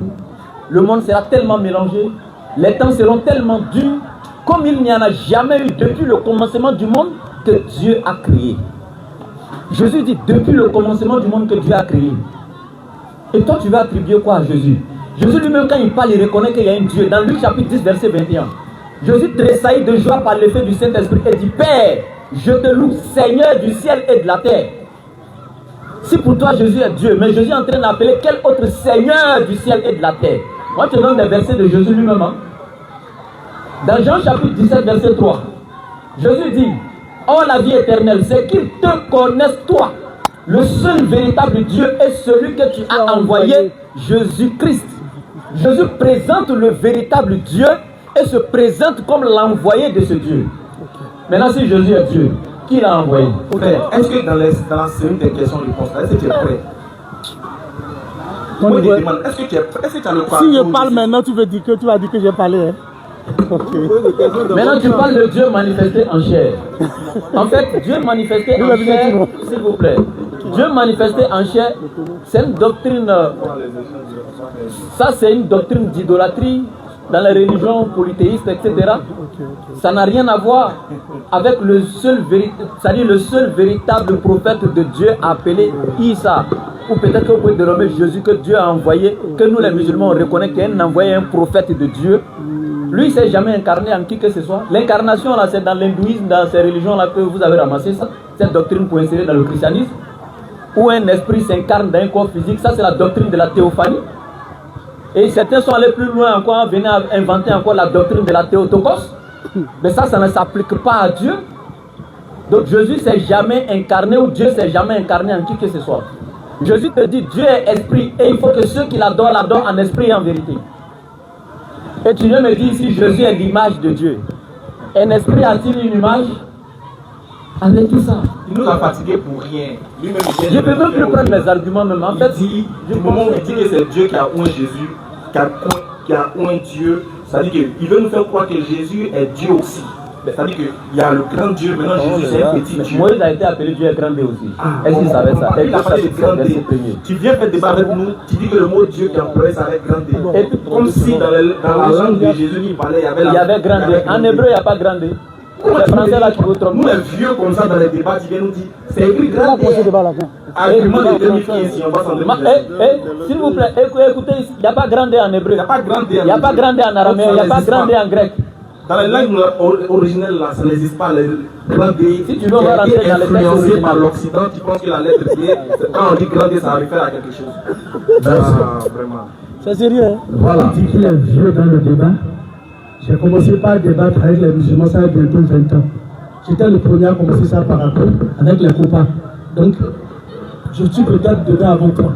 le monde sera tellement mélangé, les temps seront tellement durs, comme il n'y en a jamais eu depuis le commencement du monde que Dieu a créé. Jésus dit, depuis le commencement du monde que Dieu a créé. Et toi, tu vas attribuer quoi à Jésus? Jésus lui-même, quand il parle, il reconnaît qu'il y a un Dieu. Dans Luc chapitre 10, verset 21, Jésus tressaillit de joie par l'effet du Saint-Esprit et dit, Père, je te loue, Seigneur du ciel et de la terre. Si pour toi Jésus est Dieu, mais Jésus est en train d'appeler quel autre Seigneur du ciel et de la terre? Moi, je te donne des versets de Jésus lui-même. Hein? Dans Jean chapitre 17, verset 3, Jésus dit, oh la vie éternelle, c'est qu'ils te connaissent toi, le seul véritable Dieu est celui que tu as envoyé, Jésus-Christ. Jésus présente le véritable Dieu et se présente comme l'envoyé de ce Dieu. Maintenant, si Jésus est Dieu, qui l'a envoyé? Est-ce que dans la série des questions-réponses, est-ce que tu es prêt? Moi, je demande, est-ce que tu as le Si je parle maintenant, tu vas dire que j'ai parlé. Hein? Okay. Maintenant, tu parles de Dieu manifesté en chair. En fait, Dieu manifesté en chair, s'il vous plaît. Dieu manifesté en chair, c'est une doctrine. Ça, c'est une doctrine d'idolâtrie dans les religions polythéistes, etc. Ça n'a rien à voir avec le seul véritable prophète de Dieu appelé Isa. Ou peut-être que vous pouvez dénommer Jésus que Dieu a envoyé, que nous les musulmans on reconnaît qu'il a envoyé un prophète de Dieu. Lui, il ne s'est jamais incarné en qui que ce soit. L'incarnation, là, c'est dans l'hindouisme, dans ces religions-là que vous avez ramassé ça. Cette doctrine pour insérer dans le christianisme. Où un esprit s'incarne dans un corps physique. Ça, c'est la doctrine de la théophanie. Et certains sont allés plus loin encore, venaient inventer encore la doctrine de la théotokos. Mais ça ne s'applique pas à Dieu. Donc Jésus ne s'est jamais incarné ou Dieu ne s'est jamais incarné en qui que ce soit. Jésus te dit, Dieu est esprit et il faut que ceux qui l'adorent en esprit et en vérité. Et tu viens me dire ici, Jésus est l'image de Dieu. Un esprit a-t-il une image? Avec tout ça. Il nous a fatigués pour rien. Je ne peux même plus prendre mes arguments même. En fait, du moment où il dit que c'est Dieu qui a oint Jésus, qui a oint Dieu, ça dit qu'il veut nous faire croire que Jésus est Dieu aussi. C'est-à-dire qu'il y a le grand Dieu, maintenant Jésus c'est un petit Dieu. Moïse a été appelé Dieu grand Dieu aussi. Est-ce qu'il savait ça? Il a parlé de grand Dieu. Tu viens faire débat avec nous, tu dis que le mot Dieu qui employé ça avec grand Dieu. Comme si dans la langue de Jésus qui parlait, il y avait grand Dieu. En hébreu, il n'y a pas grand Dieu. Les Français là qui vous trompent. Nous les vieux comme ça dans les débats, tu viens nous dire, c'est écrit grand Dieu. Argument de 2015, on va s'en demander. S'il vous plaît, écoutez ici, il n'y a pas grand Dieu en hébreu. Il n'y a pas grand Dieu en araméen, il n'y a pas grand Dieu en grec. Dans les langues originelles, là, ça n'existe pas. Les grands D, si tu veux rentrer dans les influencé par l'Occident, tu penses que la lettre D, quand on dit grand D, ça réfère à quelque chose. Vraiment. C'est sérieux, hein? Voilà. Dit qu'il est vieux dans le débat. J'ai commencé par débattre avec les musulmans, ça fait bientôt 20 ans. J'étais le premier à commencer ça par rapport avec les copains. Donc, je suis peut-être dedans avant toi.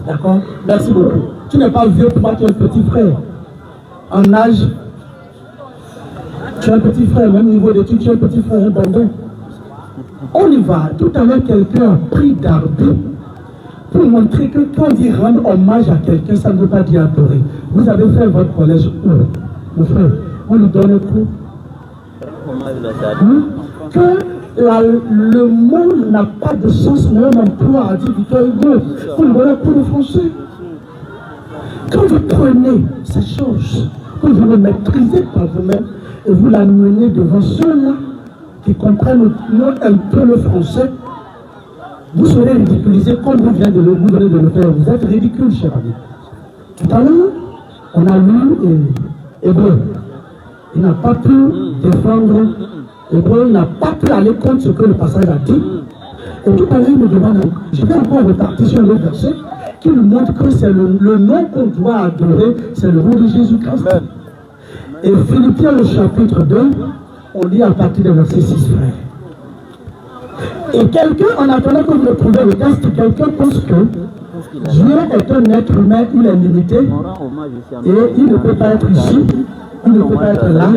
D'accord? Merci beaucoup. Tu n'es pas vieux pour moi, tu es un petit frère. En âge, tu es un petit frère, même niveau d'études, tu es un petit frère, un bambin. On y va. Tout à l'heure, quelqu'un a pris d'arbitre pour montrer que quand on dit rendre hommage à quelqu'un, ça ne veut pas dire adorer. Vous avez fait votre collège où? Mon frère, on lui donne un coup. Que le mot n'a pas de sens, mais on emploie, a dit Victor Hugo, pour lui donner un coup de français. Quand vous prenez ces choses, que vous les maîtrisez par vous-même, et vous la menez devant ceux-là qui comprennent un peu le français, vous serez ridiculisé comme vous venez de le faire. Vous êtes ridicule, cher ami. Tout à l'heure, on a lu Hébreu. Il n'a pas pu défendre Hébreu, il n'a pas pu aller contre ce que le passage a dit. Et tout à l'heure, il me demande, je vais encore repartir sur le verset qui nous montre que c'est le nom qu'on doit adorer, c'est le nom de Jésus-Christ. Et Philippiens, le chapitre 2, on lit à partir du verset 6, frère. Et quelqu'un, en attendant que vous le trouvez le texte, quelqu'un pense que Dieu est un être humain, il est limité et il ne peut pas être ici, il ne peut pas être là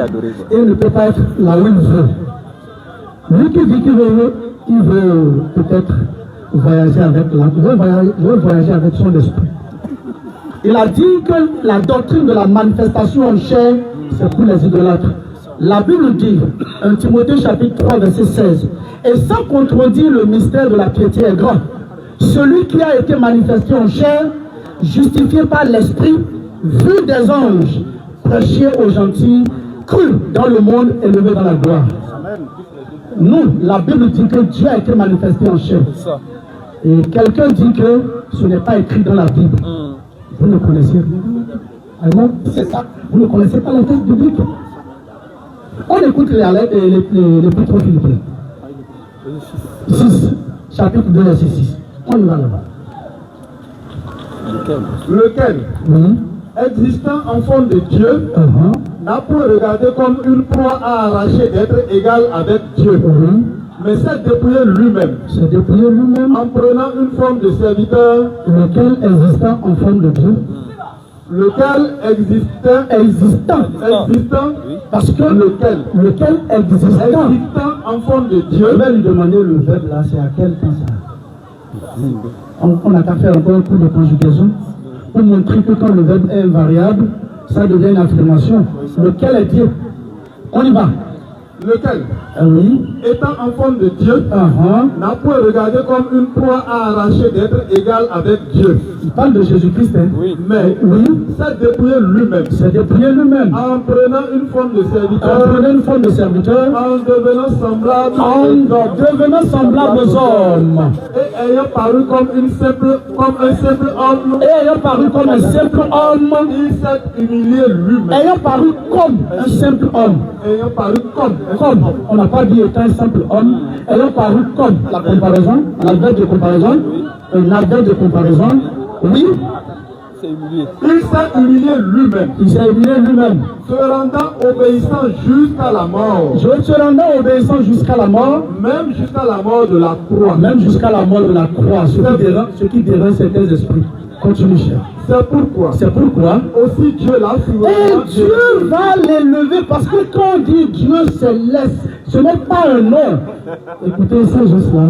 et il ne peut pas être là où il veut. Lui qui dit qu'il veut peut-être voyager avec voyager avec son esprit. Il a dit que la doctrine de la manifestation en chair, c'est pour les idolâtres. La Bible dit, 1 Timothée chapitre 3, verset 16, et sans contredire le mystère de la piété est grand. Celui qui a été manifesté en chair, justifié par l'esprit, vu des anges, prêché aux gentils, cru dans le monde, élevé dans la gloire. Nous, la Bible dit que Dieu a été manifesté en chair. Et quelqu'un dit que ce n'est pas écrit dans la Bible. Vous ne connaissez rien. Alors, c'est ça. Vous ne connaissez pas les textes bibliques. On écoute l'épître aux Philippiens. 6, chapitre 2, verset 6. On y va là-bas. Lequel, existant en forme de Dieu, n'a point regardé comme une proie à arracher d'être égal avec Dieu, mais s'est dépouillé lui-même. En prenant une forme de serviteur. Lequel existant en forme de Dieu. Lequel existant, parce que lequel existant en forme de Dieu. Je vais lui demander le verbe là, c'est à quel temps ça? On n'a qu'à faire encore un cours de conjugaison pour montrer que quand le verbe est invariable, ça devient une affirmation. Lequel est Dieu? On y va. Lequel, oui, étant en forme de Dieu, n'a point regardé comme une proie à arracher d'être égal avec Dieu. Il parle de Jésus-Christ, hein? Oui. Mais s'est dépouillé lui-même. En prenant une forme de serviteur. En devenant semblable aux hommes. Et ayant paru comme un simple homme. Il s'est humilié lui-même. Ayant paru comme un simple homme. Comme, on n'a pas dit étant un simple homme, ayant paru comme la comparaison, l'adverbe de comparaison, oui. Il s'est humilié lui-même. Se rendant obéissant jusqu'à la mort. Même jusqu'à la mort de la croix. Ce qui dérange certains esprits. Continue, cher. C'est pourquoi aussi Dieu l'a souverain. Et Dieu va l'élever parce que quand on dit Dieu céleste, ce n'est pas un nom. Écoutez, ça juste là,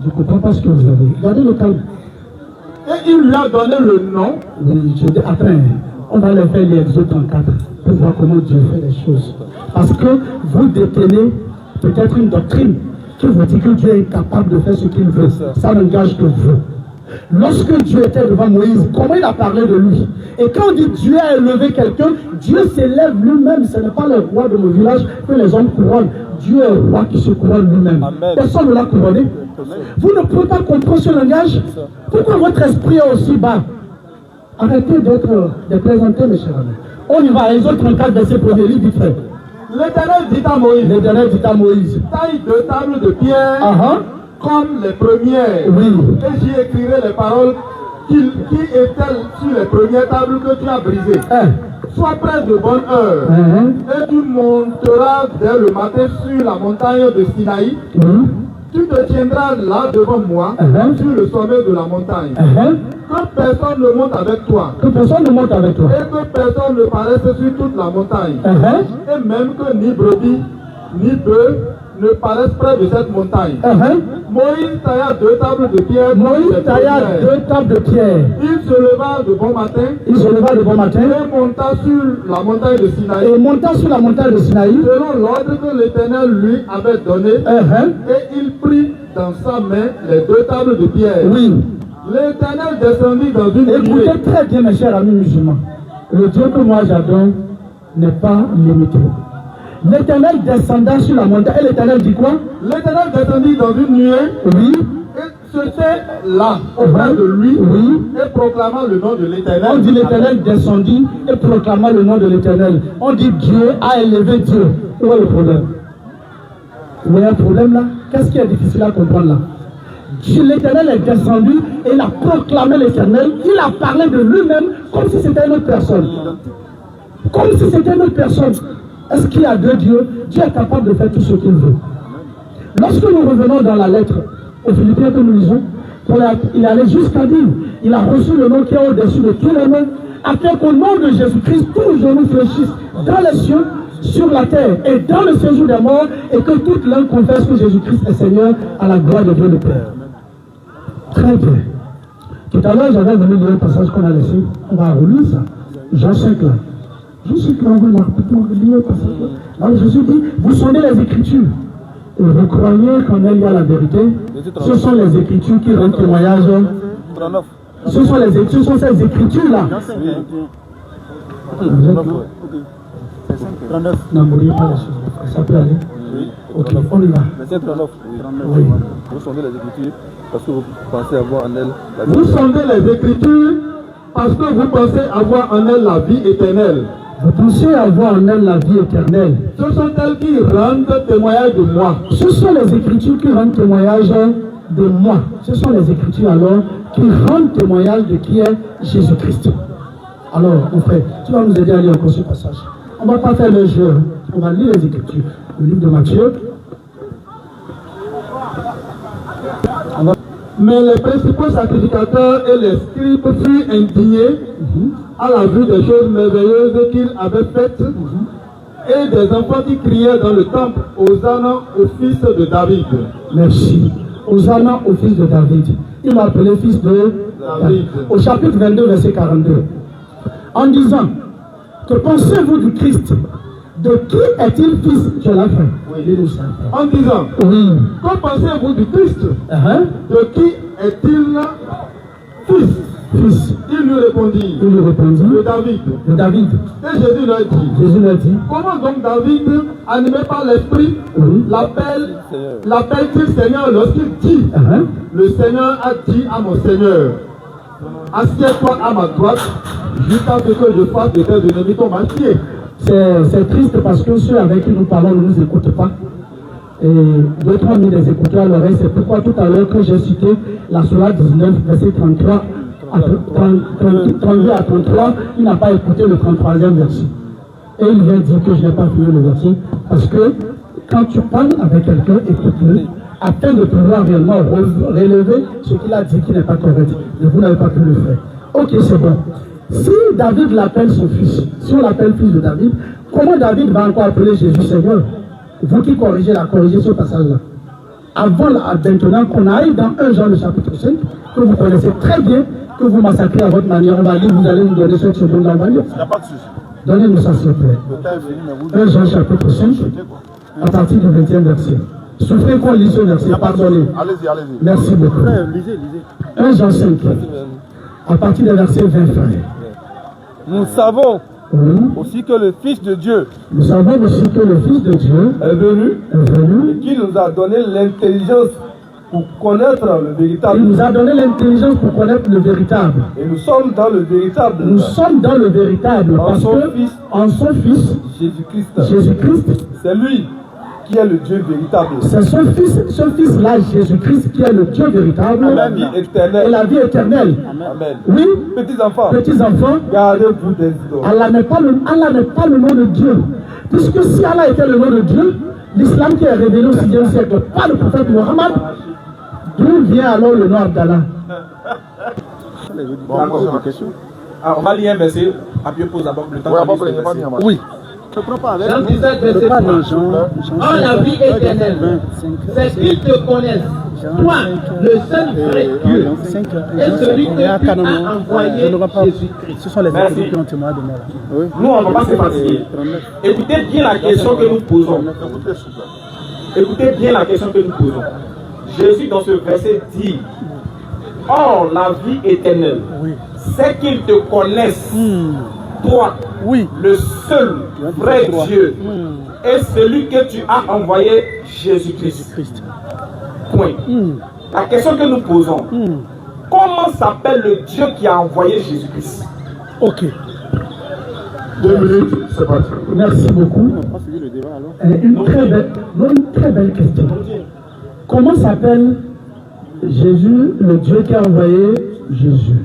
je ne comprends pas ce que vous avez. Regardez le calme. Et il lui a donné le nom. Oui, je dis, après, on va le faire les exotes en 4 pour voir comment Dieu fait les choses. Parce que vous détenez peut-être une doctrine qui vous dit que Dieu est capable de faire ce qu'il veut. Ça n'engage que vous. Lorsque Dieu était devant Moïse, comment il a parlé de lui? Et quand on dit Dieu a élevé quelqu'un, Dieu s'élève lui-même. Ce n'est pas le roi de nos villages que les hommes couronnent. Dieu est le roi qui se couronne lui-même. Personne ne l'a couronné. Vous ne pouvez pas comprendre ce langage. Pourquoi votre esprit est aussi bas? Arrêtez de plaisanter, mes chers amis. On y va, Exode 34, verset 1er, lit vite fait. L'Éternel dit à Moïse, taille 2 tables de pierre, comme les premières. Oui. Et j'y écrirai les paroles qui étaient sur les premières tables que tu as brisées. Sois prêt de bonne heure. Et tu monteras dès le matin sur la montagne de Sinaï. Tu te tiendras là devant moi, sur le sommet de la montagne. Que personne ne monte avec toi. Et que personne ne paraisse sur toute la montagne. Et même que ni brebis, ni bœufs ne paraissent près de cette montagne. Moïse tailla 2 tables de pierre. Il se leva de bon matin. Et monta sur la montagne de Sinaï. Selon l'ordre que l'Éternel lui avait donné. Et il prit dans sa main les 2 tables de pierre. Oui. L'Éternel descendit dans une nuée. Écoutez très bien, mes chers amis musulmans. Le Dieu que moi j'adore n'est pas limité. L'Éternel descendant sur la montagne. Et l'Éternel dit quoi? L'Éternel descendit dans une nuée. Oui. Et se fait là, auprès de lui. Oui. Et proclamant le nom de l'Éternel. On dit l'Éternel descendit et proclamant le nom de l'Éternel. On dit Dieu a élevé Dieu. Où est le problème? Où est le problème là? Qu'est-ce qui est difficile à comprendre là? L'Éternel est descendu et il a proclamé l'Éternel. Il a parlé de lui-même comme si c'était une autre personne. Est-ce qu'il y a 2 dieux? Dieu est capable de faire tout ce qu'il veut. Lorsque nous revenons dans la lettre aux Philippiens que nous lisons, Il est allé jusqu'à dire, il a reçu le nom qui est au-dessus de tous les noms, afin qu'au nom de Jésus-Christ, tous genoux fléchissent dans les cieux, sur la terre et dans le séjour des morts, et que toute langue confesse que Jésus-Christ est Seigneur à la gloire de Dieu le Père. Très bien. Tout à l'heure, j'avais venu lire un passage qu'on a laissé. On va relire ça. Jean 5 là. Jean 5 là, on va lire un passage là. Là, Jésus dit, vous sondez les Écritures. Et vous croyez qu'en elles il y a la vérité. Ce sont les Écritures qui rendent témoignage. Ce sont ces Écritures-là. N'amourez pas les choses. Ça peut aller. Ok, on y va. Verset 39. Oui. Vous sondez les Écritures parce que vous pensez avoir en elles la vie. Vous sondez les Écritures parce que vous pensez avoir en elles la vie éternelle. Vous pensez avoir en elles la vie éternelle. Ce sont elles qui rendent témoignage de moi. Ce sont les Écritures qui rendent témoignage de moi. Ce sont les Écritures alors qui rendent témoignage de qui est Jésus-Christ. Alors, mon frère, tu vas nous aider à lire encore ce passage. On ne va pas faire le jeu, on va lire les Écritures. Le livre de Matthieu. Mais les principaux sacrificateurs et les scribes furent indignés à la vue des choses merveilleuses qu'ils avaient faites et des enfants qui criaient dans le temple, Hosanna au fils de David. Merci. Hosanna au fils de David. Il m'a appelé fils de David. Au chapitre 22, verset 42. En disant, que pensez-vous du Christ? De qui est-il fils? Je l'ai fait. Oui. En disant, oui. Que pensez-vous du Christ? De qui est-il fils? Il lui répondit. De David. De David. Et Jésus leur dit. Comment donc David, animé par l'Esprit, l'appelle-t-il Seigneur lorsqu'il dit, le Seigneur a dit à mon Seigneur, assieds-toi à ma droite, jusqu'à ce que je fasse de tes ennemis ton pied. C'est triste parce que ceux avec qui nous parlons ne nous écoutent pas. Et d'autres ont mis des écouteurs à l'oreille. C'est pourquoi tout à l'heure que j'ai cité la Sourate 19, verset 33 32 à 33, il n'a pas écouté le 33e verset. Et il vient dire que je n'ai pas fini le verset. Parce que quand tu parles avec quelqu'un, écoute-le, afin de pouvoir réellement relever ce qu'il a dit qui n'est pas correct. Et vous n'avez pas pu le faire. Ok, c'est bon. Si David l'appelle son fils, si on l'appelle fils de David, comment David va encore appeler Jésus Seigneur? Vous qui corrigez ce passage-là. Avant, maintenant qu'on aille dans 1 Jean le chapitre 5, que vous connaissez très bien, que vous massacrez à votre manière, on va lire, vous allez nous donner 5 secondes dans la lire. Donnez-nous ça s'il vous plaît. 1 Jean chapitre 5, à partir du 20e verset. Souffrez qu'on lise ce verset, pardonnez. Allez-y. Merci beaucoup. 1 Jean 5, à partir du verset 20, frère. Nous savons aussi que le Fils de Dieu est venu et qui nous a donné l'intelligence pour connaître le véritable. Il nous a donné l'intelligence pour connaître le véritable. Et nous sommes dans le véritable. Nous sommes dans le véritable parce que en son Fils, Jésus-Christ, c'est lui qui est le Dieu véritable. C'est ce fils-là, Jésus-Christ, qui est le Dieu véritable. La vie éternelle. Et la vie éternelle. Amen. Oui. Petits enfants. Gardez-vous des idoles. Allah n'est pas le nom de Dieu. Puisque si Allah était le nom de Dieu, l'islam qui est révélé au 6e siècle par le prophète Mohammed, d'où vient alors le nom Abdallah? Bon, encore une question. Alors, on va lire un verset. Appuyez pause d'abord le temps. Oui. Jean 17, verset 3. En la vie éternelle, c'est qu'ils te connaissent, toi, le seul vrai Dieu, et celui que tu as envoyé, Jésus-Christ. Ce sont les Écritures qui ont témoigné de moi. Nous, on ne va pas se fatiguer. Écoutez bien la question que nous posons. Écoutez bien la question que nous posons. Jésus, dans ce verset, dit: or, la vie éternelle, c'est qu'ils te connaissent, toi, le seul vrai Dieu, et celui que tu as envoyé, Jésus-Christ. Point. La question que nous posons, comment s'appelle le Dieu qui a envoyé Jésus-Christ? Ok. 2 minutes, c'est parti. Merci beaucoup. Une très belle question. Comment s'appelle Jésus, le Dieu qui a envoyé Jésus?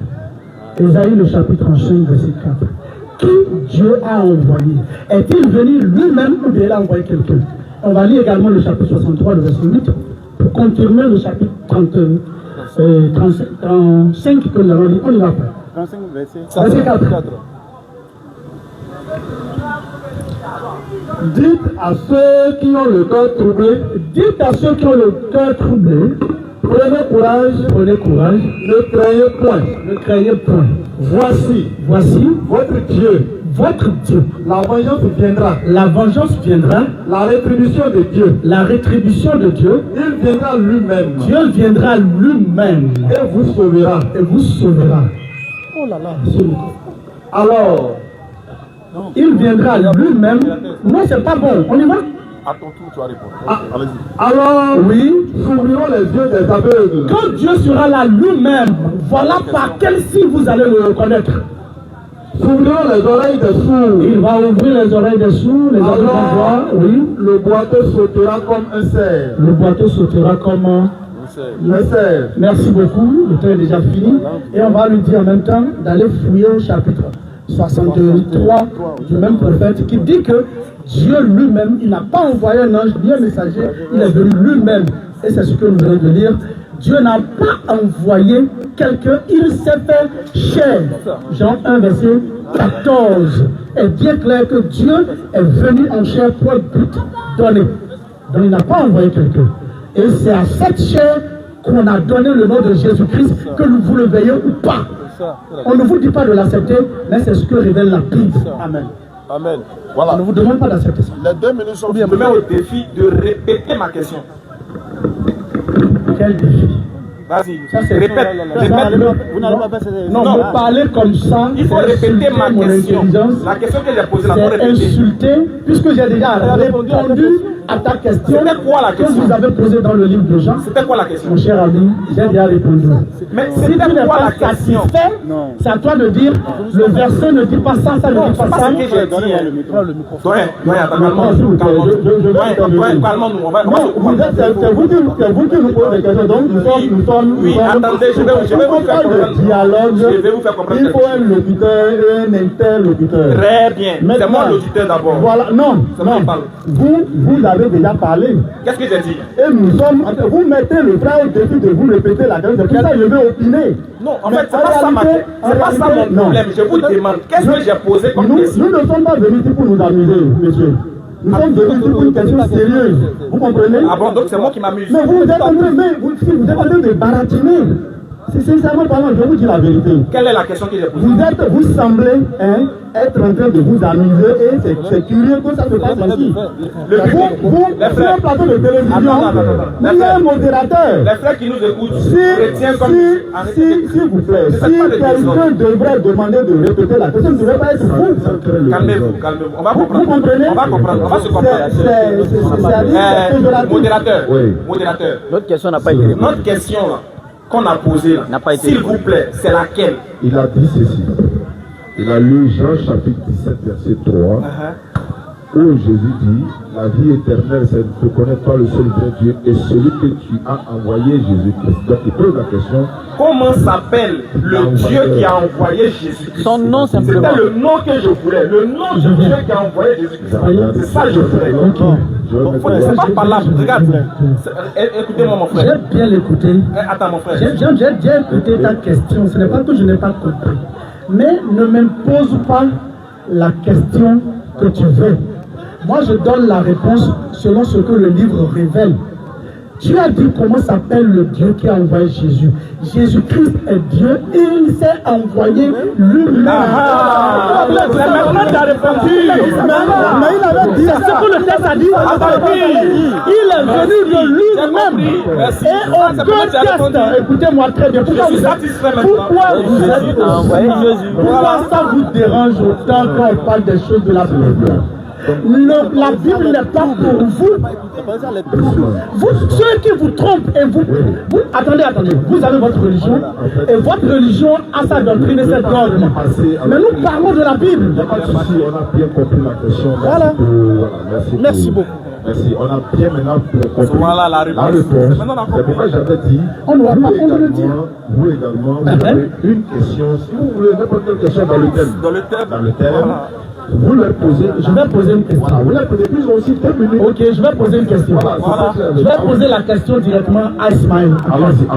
Ésaïe le chapitre 5, verset 4. Qui Dieu a envoyé? Est-il venu lui-même ou bien il a envoyé quelqu'un? On va lire également le chapitre 63, le verset 8, pour confirmer le chapitre C'est 35 que nous avons dit. On y va. 35 versets. Verset 4. Dites à ceux qui ont le cœur troublé, Dites à ceux qui ont le cœur troublé, prenez courage, ne craignez point. ne craignez point. Voici Voici votre Dieu. votre Dieu. La vengeance viendra. La vengeance viendra. La rétribution de Dieu. La rétribution de Dieu. Il viendra lui-même. Dieu viendra lui-même Et vous sauvera. et vous sauvera. Oh là là. Alors, Il viendra lui-même. Non, c'est pas bon. On y va? À ton tour, tu vas répondre. alors, oui, s'ouvriront les yeux des aveugles. Quand Dieu sera là lui-même, voilà par quel signe vous allez le reconnaître. S'ouvriront les oreilles des sourds. Il va ouvrir les oreilles des sourds, les oreilles vont voir. Oui. Le boiteux sautera comme un cerf. Le boiteux sautera comme un cerf. Merci beaucoup. Le temps est déjà fini. Et on va lui dire en même temps d'aller fouiller au chapitre 63 du même prophète qui dit que Dieu lui-même, il n'a pas envoyé un ange ni un messager, il est venu lui-même. Et c'est ce que nous venons de lire. Dieu n'a pas envoyé quelqu'un, il s'est fait chair. Jean 1, verset 14 est bien clair que Dieu est venu en chair pour un but donné. Donc il n'a pas envoyé quelqu'un. Et c'est à cette chair qu'on a donné le nom de Jésus-Christ, que vous le veillez ou pas. On ne vous dit pas de l'accepter, mais c'est ce que révèle la Bible. Amen. Amen. Voilà. On ne vous demande pas d'accepter ça. Les 2 minutes sont bien. Je me mets au défi de répéter ma question. Quel défi? Vas-y, Ça, c'est répète. Vous n'allez pas faire ça. Non, me parler comme ça, Il faut c'est répéter insulter ma mon question. intelligence. La question que j'ai posée, la faut C'est répéter. insulter, puisque j'ai déjà répondu à ta question C'était quoi la question que vous avez posée dans le livre de Jean. C'était quoi la question? Mon cher ami, j'ai déjà répondu. Mais Si tu c'était n'es quoi pas la question? satisfait, c'est à toi de dire le verset ne dit pas ça, ça ne dit pas C'est pas ça. ce que j'ai dit. Doyen, calmons-nous. On va Non, c'est vous qui nous posez des questions. Donc, Oui, attendez, je vais vous faire comprendre. dialogue. Je vais vous faire comprendre. Il faut un locuteur et un interlocuteur. Très bien. C'est Maintenant, moi l'auditeur d'abord. Voilà, non, C'est moi qui parle. vous avez déjà parlé. Qu'est-ce que j'ai dit? Et nous sommes, vous mettez le frère au défi de vous répéter la question. C'est pour ça que je vais opiner. Non, en Mais fait, c'est pas ça mon problème. Je vous demande, qu'est-ce que j'ai posé comme question? Nous ne sommes pas venus ici pour nous amuser, monsieur. Nous sommes venus ici pour une question sérieuse. Vous comprenez? Ah bon, donc c'est moi qui m'amuse. Mais vous êtes en train de baratiner. C'est sincèrement parlant, je vous dis la vérité. Quelle est la question que j'ai posée? Vous semblez être en train de vous amuser et c'est curieux que ça se passe ainsi. Vous, sur un plateau de télévision, il y a un modérateur. Les frères qui nous écoutent, S'il vous plaît, si quelqu'un devrait demander de répéter la question, ne devrait pas être vous. Calmez-vous. On va comprendre. Vous comprenez? On va comprendre. On va se comprendre. Modérateur. Notre question n'a pas été répondue. Notre question là, qu'on a posée là, N'a pas été s'il vous plaît, c'est laquelle? Il a dit ceci. Il a lu Jean chapitre 17, verset 3, où Jésus dit, la vie éternelle, c'est de connaître le seul vrai Dieu et celui que tu as envoyé, Jésus-Christ. Donc il pose la question. Comment s'appelle le Dieu qui a envoyé Jésus-Christ? Son nom simplement. C'était le nom que je voulais. Le nom du Dieu qui a envoyé Jésus-Christ. C'est ça que je voulais. C'est pas par là. Regarde. Écoutez-moi, mon frère. J'ai bien écouté. Attends, mon frère. J'ai bien écouté ta question. Ce n'est pas que je n'ai pas compris. Mais ne m'impose pas la question que tu veux. Moi, je donne la réponse selon ce que le livre révèle. Tu as dit comment s'appelle le Dieu qui a envoyé Jésus. Jésus-Christ est Dieu et il s'est envoyé lui-même. Maintenant, tu as répondu. Mais il avait dit, c'est ce que le texte a dit. Il est venu de lui-même. Et aucun test, écoutez-moi très bien. Pourquoi vous êtes pourquoi ça vous dérange autant quand on parle des choses de la Bible? La Bible n'est pas pour vous. Vous, ceux qui vous trompent et vous attendez, vous avez votre religion et votre religion a sa doctrine et ses dogmes. Mais nous parlons de la Bible. On a bien compris la question. Voilà. Merci beaucoup. Merci. On a bien maintenant compris la réponse. C'est pourquoi j'avais dit, on ne va pas le dire. Vous également, vous avez une question. Si vous voulez n'importe quelle question dans le thème. Vous leur posez, je vais poser une question. Vous leur posez plus aussi 2 minutes. Ok, je vais poser une question. Je vais poser la question directement à Ismaël. Allons-y.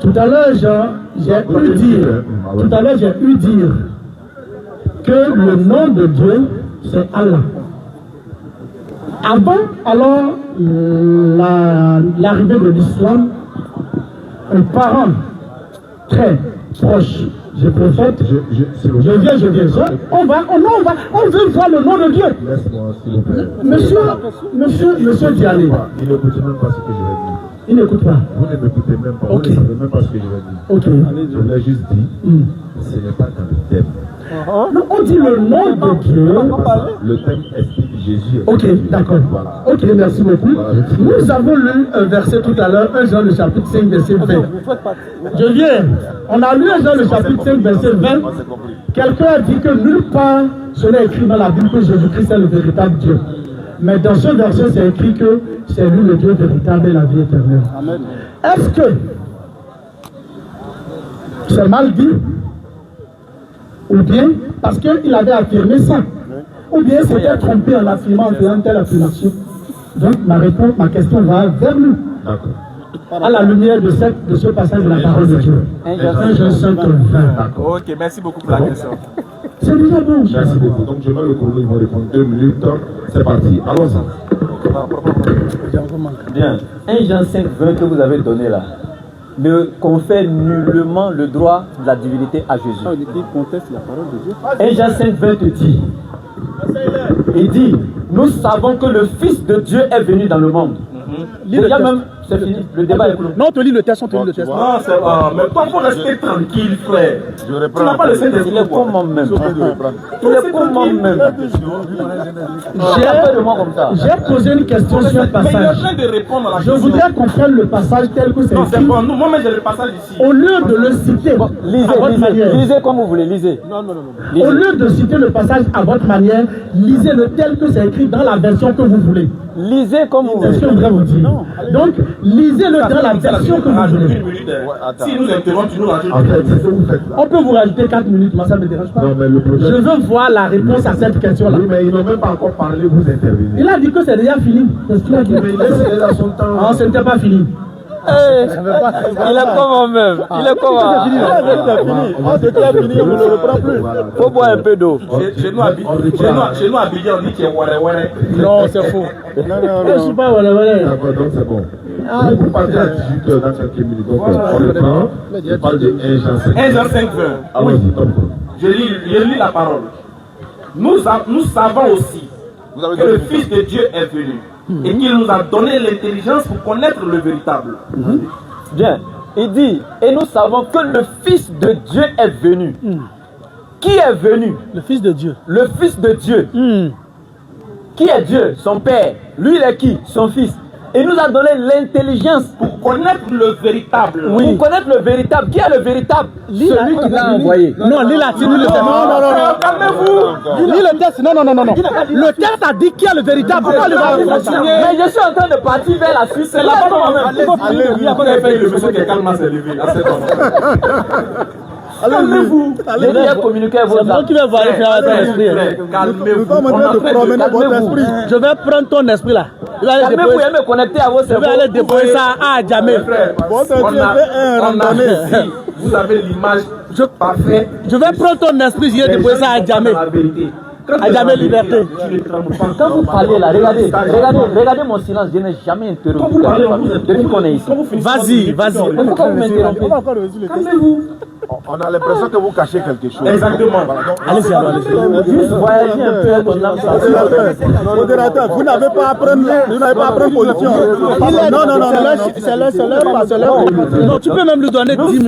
Tout à l'heure, j'ai eu dire que le nom de Dieu, c'est Allah. Avant, alors, l'arrivée de l'islam, un parent très proche du prophète, je viens. On veut voir le nom de Dieu. Laisse-moi, s'il vous plaît. Monsieur Dialé. Il n'écoute même pas ce que je vais dire. Il n'écoute pas. Vous ne m'écoutez même pas. Ok. Vous ne savez même pas ce que je vais dire. Ok. Je l'ai juste dit. Ce n'est pas dans le thème. Non, on dit le nom de Dieu. Le thème explique Jésus. Ok, d'accord. Voilà. Ok, merci beaucoup. Nous avons lu un verset tout à l'heure, 1 Jean le chapitre 5, verset 20. Je viens. On a lu 1 Jean le chapitre 5, verset 20. Quelqu'un a dit que nulle part cela est écrit dans la Bible que Jésus-Christ est le véritable Dieu. Mais dans ce verset, c'est écrit que c'est lui le Dieu véritable et la vie éternelle. Amen. Est-ce que c'est mal dit? Ou bien parce qu'il avait affirmé ça? Ou bien c'était trompé en l'affirmant, en faisant telle affirmation? Donc ma question va vers nous. D'accord. À la lumière de ce passage de la parole de Dieu. 1 Jean 5, 20. Ok, merci beaucoup pour la question. C'est déjà bon. Merci beaucoup. Donc je vais le chrono, ils vont répondre 2 minutes. C'est parti. Allons-y. Bien. 1 Jean 5, 20 que vous avez donné là ne confère nullement le droit de la divinité à Jésus. Il conteste la parole de Dieu. 1 Jean 5, 20 dit, il dit, nous savons que le Fils de Dieu est venu dans le monde. Déjà même, c'est fini, le débat est clos. Non, on te lit le texte, on te lit le texte. Non, c'est pas. Mais toi, il faut rester tranquille, frère. Tu n'as pas le Saint-Esprit. Il est comme moi-même. Il est comme moi-même. J'ai posé une question sur le passage. Mais il est en train de répondre à la question. Je voudrais qu'on prenne le passage tel que c'est écrit. Non, c'est bon. Moi-même, j'ai le passage ici. Au lieu de le citer, lisez comme vous voulez, lisez. Non. Au lieu de citer le passage à votre manière, lisez-le tel que c'est écrit dans la version que vous voulez. Lisez comme vous voulez. C'est ce que je voudrais vous dire. Donc, lisez-le dans la version que vous voulez. Si nous interrompons, tu nous rajoutes. On peut vous rajouter 4 minutes, moi ça ne me dérange pas. Non, mais le projet... Je veux voir la réponse à cette question-là. Oui, mais ils n'ont même pas encore parlé, vous intervenez. Il a dit que c'est déjà fini. C'est ce qu'il a dit. Mais il laisse déjà son temps. Non, ce n'était pas fini. Il est comme moi-même. Il est comme moi. C'est fini, on ne le reprend plus. Faut boire un peu d'eau. Chez nous, à Abidjan, on dit qu'il y a Ware. Non, c'est faux. Je ne suis pas Ware. D'accord, donc c'est bon. Vous partez à 18h dans quelques minutes. Donc on reprend. Je parle de 1 Jean 5. 1 Jean 5, 20. Allons-y, donc. Je lis la parole. Nous savons aussi que le Fils de Dieu est venu et qu'il nous a donné l'intelligence pour connaître le véritable. Bien, il dit, et nous savons que le Fils de Dieu est venu. Qui est venu? Le Fils de Dieu. Le Fils de Dieu. Qui est Dieu? Son Père. Lui, il est qui? Son Fils. Il nous a donné l'intelligence pour connaître le véritable. Oui. Pour connaître le véritable. Qui est le véritable? Celui qui l'a envoyé. Non, lis la lis le texte. Non. Calmez-vous. Lis le texte. Non. Le texte a dit qui est le véritable. Pourquoi le Mais je suis en train de partir vers la Suisse. C'est là-bas moi-même. Le monsieur qui est calme s'est levé. Calmez-vous. Je vais communiquer avec vous. C'est moi qui vais voir faire ton esprit. Calmez-vous. Je vais prendre ton esprit là. Calmez-vous et me connecter à vos cerveaux. Je vais aller déposer ça à jamais. Vous avez l'image parfaite. Je vais prendre ton esprit, je vais déposer ça à jamais. À jamais liberté. Quand vous parlez là, regardez mon silence, je n'ai jamais interrompu. Depuis qu'on est ici. Vas-y. Pourquoi vous m'interrompez? Calmez-vous. On a l'impression que vous cachez quelque chose. Exactement. Allez-y. Juste voyager un peu ton âme. Modérateur, vous n'avez pas à prendre position. Non, c'est leur. Non, tu peux même lui donner 10 minutes.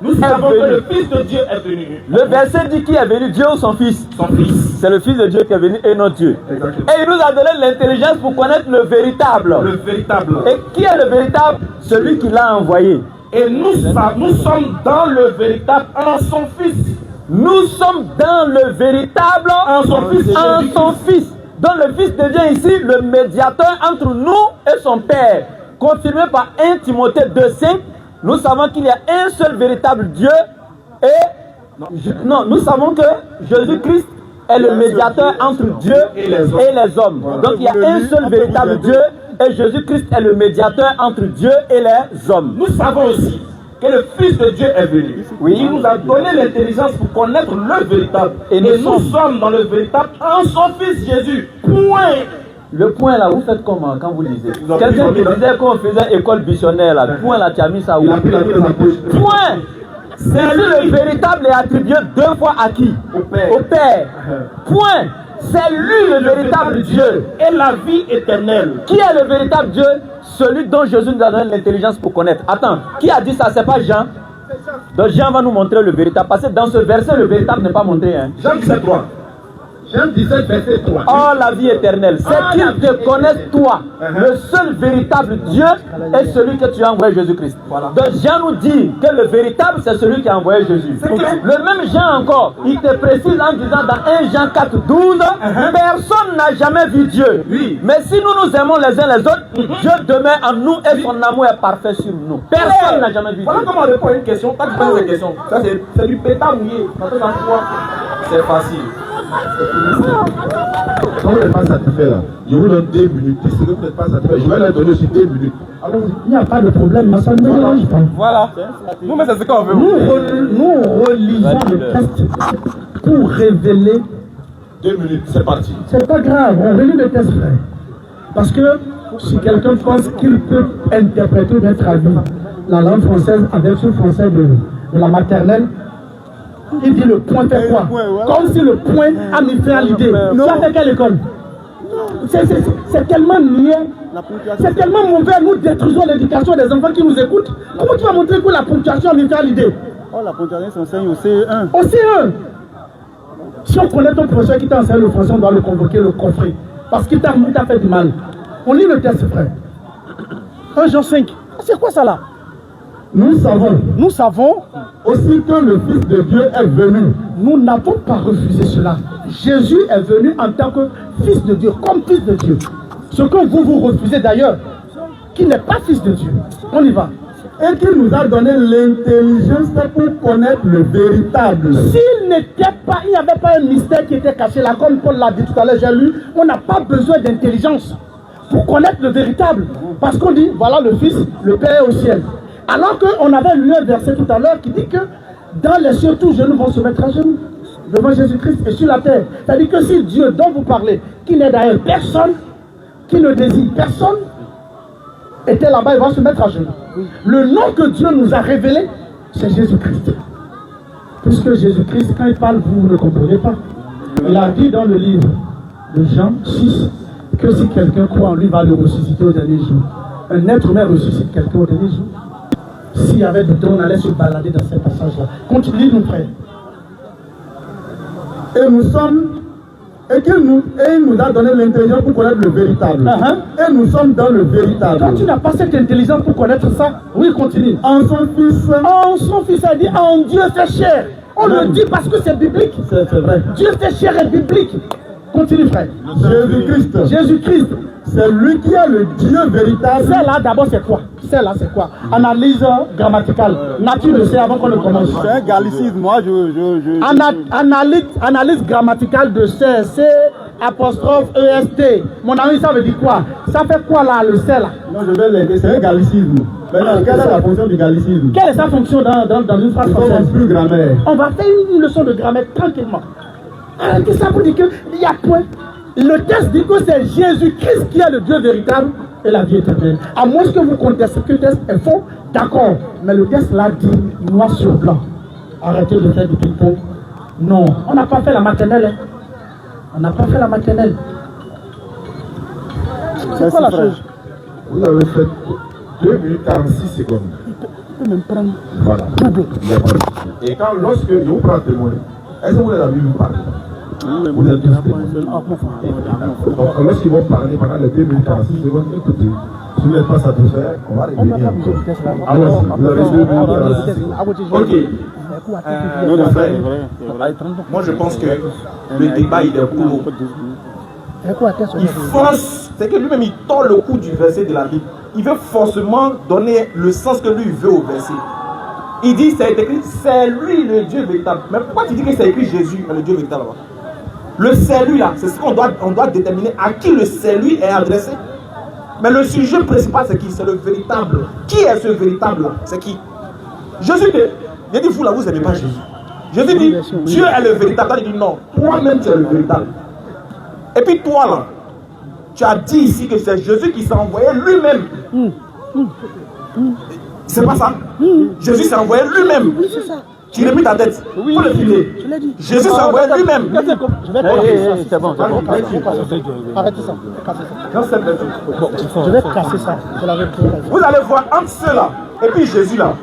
Nous savons que le Fils de Dieu est venu. Le verset dit qui est venu, Dieu ou son Fils? Son Fils. C'est le Fils de Dieu qui est venu et non Dieu. Exactement. Et il nous a donné l'intelligence pour connaître le véritable. Le véritable. Et qui est le véritable? Celui qui l'a envoyé. Et nous sommes dans le véritable en son Fils. Nous sommes dans le véritable en son Fils. Donc le Fils devient ici le médiateur entre nous et son Père. Confirmé par 1 Timothée 2,5. Nous savons qu'il y a un seul véritable Dieu et nous savons que Jésus-Christ est le médiateur entre Dieu et les hommes. Donc il y a un seul véritable Dieu et Jésus-Christ est le médiateur entre Dieu et les hommes. Nous savons aussi que le Fils de Dieu est venu. Oui. Il nous a donné l'intelligence pour connaître le véritable. Et nous sommes dans le véritable en son Fils Jésus. Point. Le point là, vous faites comment quand vous lisez? Quelqu'un qui disait qu'on faisait école missionnaire là, point là, tu as mis ça où? Point. C'est lui le véritable et attribué 2 fois à qui? Au Père. Au Père. Point. C'est lui le véritable Dieu. Et la vie éternelle. Qui est le véritable Dieu? Celui dont Jésus nous a donné l'intelligence pour connaître. Attends, qui a dit ça? C'est pas Jean. Donc Jean va nous montrer le véritable. Parce que dans ce verset, le véritable n'est pas montré. Hein. Jean 17:3. Jean 17, verset 3. Oh, la vie éternelle. C'est qu'ils te connaissent, toi. Le seul véritable Dieu est celui que tu as envoyé, Jésus-Christ. Voilà. Donc Jean nous dit que le véritable, c'est celui qui a envoyé Jésus. Le même Jean encore, il te précise en disant dans 1 Jean 4:12, personne n'a jamais vu Dieu. Oui. Mais si nous nous aimons les uns les autres, Dieu demeure en nous et son amour est parfait sur nous. Personne n'a jamais vu Dieu. Voilà comment on répond à une question. Quand tu poses une question, ça c'est du pétard mouillé. C'est facile. Quand vous n'êtes pas satisfait là, je vous donne 2 minutes. Si vous n'êtes pas satisfait, je vais leur donner aussi 2 minutes. Alors, il n'y a pas de problème, mais ça ne me dérange pas. Voilà. Nous, mais c'est ce qu'on veut. Nous relisons le texte pour révéler. 2 minutes, c'est parti. C'est pas grave, on relit le texte, frère. Parce que si quelqu'un pense qu'il peut interpréter bien traduire la langue française en version française de la maternelle, il dit le point fait quoi? Comme si le point a mis fin à l'idée. Tu as fait quelle école? C'est tellement niais. C'est tellement mauvais. Nous détruisons l'éducation des enfants qui nous écoutent. Comment tu vas montrer que la ponctuation a mis fin à l'idée? Oh, la ponctuation s'enseigne au CE1. Au CE1. Si on connaît ton professeur qui t'a enseigné le français, on doit le convoquer, le coffrer. Parce qu'il t'a fait du mal. On lit le texte, frère. 1 Jean 5. C'est quoi ça là? Nous savons aussi que le Fils de Dieu est venu. Nous n'avons pas refusé cela. Jésus est venu en tant que Fils de Dieu, comme Fils de Dieu. Ce que vous refusez d'ailleurs, qui n'est pas Fils de Dieu. On y va. Et qui nous a donné l'intelligence pour connaître le véritable. S'il n'était pas, il n'y avait pas un mystère qui était caché là, comme Paul l'a dit tout à l'heure, j'ai lu, on n'a pas besoin d'intelligence pour connaître le véritable. Parce qu'on dit, voilà le Fils, le Père est au ciel. Alors qu'on avait lu un verset tout à l'heure qui dit que dans les cieux, tous genoux vont se mettre à genoux devant Jésus-Christ et sur la terre. C'est-à-dire que si Dieu dont vous parlez, qui n'est d'ailleurs personne, qui ne désire personne, était là-bas, il va se mettre à genoux. Le nom que Dieu nous a révélé, c'est Jésus-Christ. Puisque Jésus-Christ, quand il parle, vous ne comprenez pas. Il a dit dans le livre de Jean 6 que si quelqu'un croit en lui, va le ressusciter au dernier jour. Un être humain ressuscite quelqu'un au dernier jour. S'il y avait du temps, on allait se balader dans ces passages-là. Continue, mon frère. Et nous sommes, et il nous a donné l'intelligence pour connaître le véritable. Et nous sommes dans le véritable. Quand tu n'as pas cette intelligence pour connaître ça, oui, continue. En son Fils, ça dit, en Dieu fait chair. On le dit parce que c'est biblique. C'est vrai. Dieu fait chair est biblique. Continue, frère. Jésus-Christ. C'est lui qui est le Dieu véritable. Celle-là, d'abord, c'est quoi? Celle-là, c'est quoi? Analyse grammaticale. Nature le sait avant qu'on ne commence. C'est un gallicisme, moi, Analyse grammaticale de C, apostrophe EST. Mon ami, ça veut dire quoi? Ça fait quoi là, le C là? Non, je vais l'aider, c'est un gallicisme. Maintenant, quelle est la fonction du gallicisme? Quelle est sa fonction dans une phrase française? Plus grammaire. On va faire une leçon de grammaire tranquillement. Alors, ça veut dire qu'il y a point. Le texte dit que c'est Jésus-Christ qui est le Dieu véritable et la vie éternelle. À moins que vous contestez que le texte est faux, d'accord. Mais le texte l'a dit noir sur blanc. Arrêtez de faire du ping-pong. Non, on n'a pas fait la maternelle. Hein. On n'a pas fait la maternelle. C'est quoi la chose? Vous avez fait 2 minutes 46 secondes. Tu peux même prendre. Voilà. Et quand lorsque je vous prends témoin, est-ce que vous avez vu parler? Vous êtes tous témoins. Donc lorsqu'ils vont parler pendant les 2 minutes 46 secondes, écoutez, si vous n'êtes pas satisfait, on va revenir encore. Alors, vous avez 2 minutes 46. Ok. Moi je pense que le débat il est court. Il force, c'est que lui-même il tord le coup du verset de la Bible. Il veut forcément donner le sens que lui veut au verset. Il dit, c'est écrit, c'est lui le Dieu véritable. Mais pourquoi tu dis que c'est écrit Jésus, le Dieu véritable là-bas? Le salut là, c'est ce qu'on doit déterminer à qui le salut est adressé. Mais le sujet principal, c'est qui? C'est le véritable. Qui est ce véritable? C'est qui? Jésus dit, il dit, vous là, vous n'aimez pas Jésus. Jésus dit, Dieu est le véritable. Il dit, non, toi-même, tu es le véritable. Et puis toi là, tu as dit ici que c'est Jésus qui s'est envoyé lui-même. C'est pas ça? Jésus s'est envoyé lui-même. Oui, c'est ça. Tu remets ta tête. Oui, le filer. je l'ai dit. Jésus s'est envoyé lui-même. Je vais casser ça. C'est bon, arrêtez ça. Je vais casser ça. Vous allez voir entre ceux-là et puis Jésus là.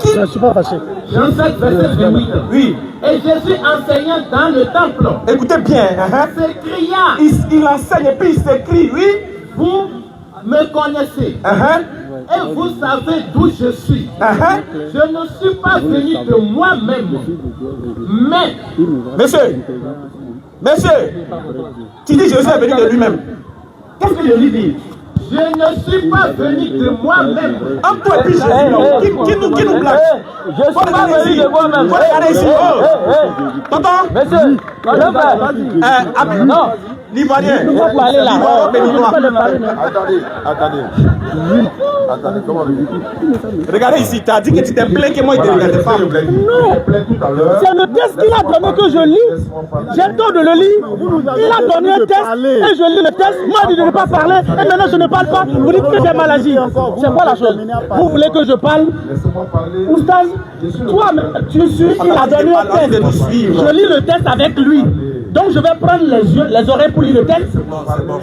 Je ne suis pas fâché. Jean 7, verset 28. Oui. Et Jésus enseignant dans le temple. Écoutez bien. S'écria. Il enseigne et puis il s'écrie, oui. Vous me connaissez. Et vous savez d'où je suis. Je ne suis pas venu de moi-même. Mais. Monsieur, tu dis Jésus est venu de lui-même. Qu'est-ce que Jésus dit? Je ne suis pas venu de moi-même. En toi et puis Jésus, qui nous blague? Je ne suis pas venu de moi-même. Faut regarder ici. Tonton? Monsieur, non. L'Ivoirien. Nous allons parler là. Attendez, comment vous dites? Regardez ici, tu as dit que tu t'es plaint que moi il te regardait pas. Non, c'est le test qu'il a donné que je lis. J'ai le temps de le lire. Il a donné un test et je lis le test. Moi, je ne veux pas parler et maintenant je ne parle pas. Vous dites que j'ai mal agi. C'est quoi la chose? Vous voulez que je parle? Oustaz, toi, tu suis, il a donné un test. Je lis le test avec lui. Donc je vais prendre les oreilles pour lire le texte.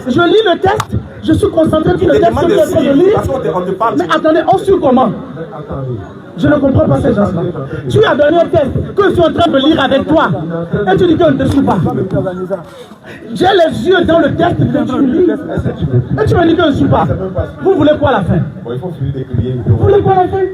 Je lis le texte, je suis concentré sur le texte que je suis en train de lire. Mais attendez, on suit comment? Je ne comprends pas ces gens-là. Tu as donné un texte que je suis en train de lire avec toi. Et tu dis qu'on ne te suit pas. J'ai les yeux dans le texte que tu lis. Et tu me dis que je ne suis pas. Vous voulez quoi à la fin? Vous voulez quoi à la fin?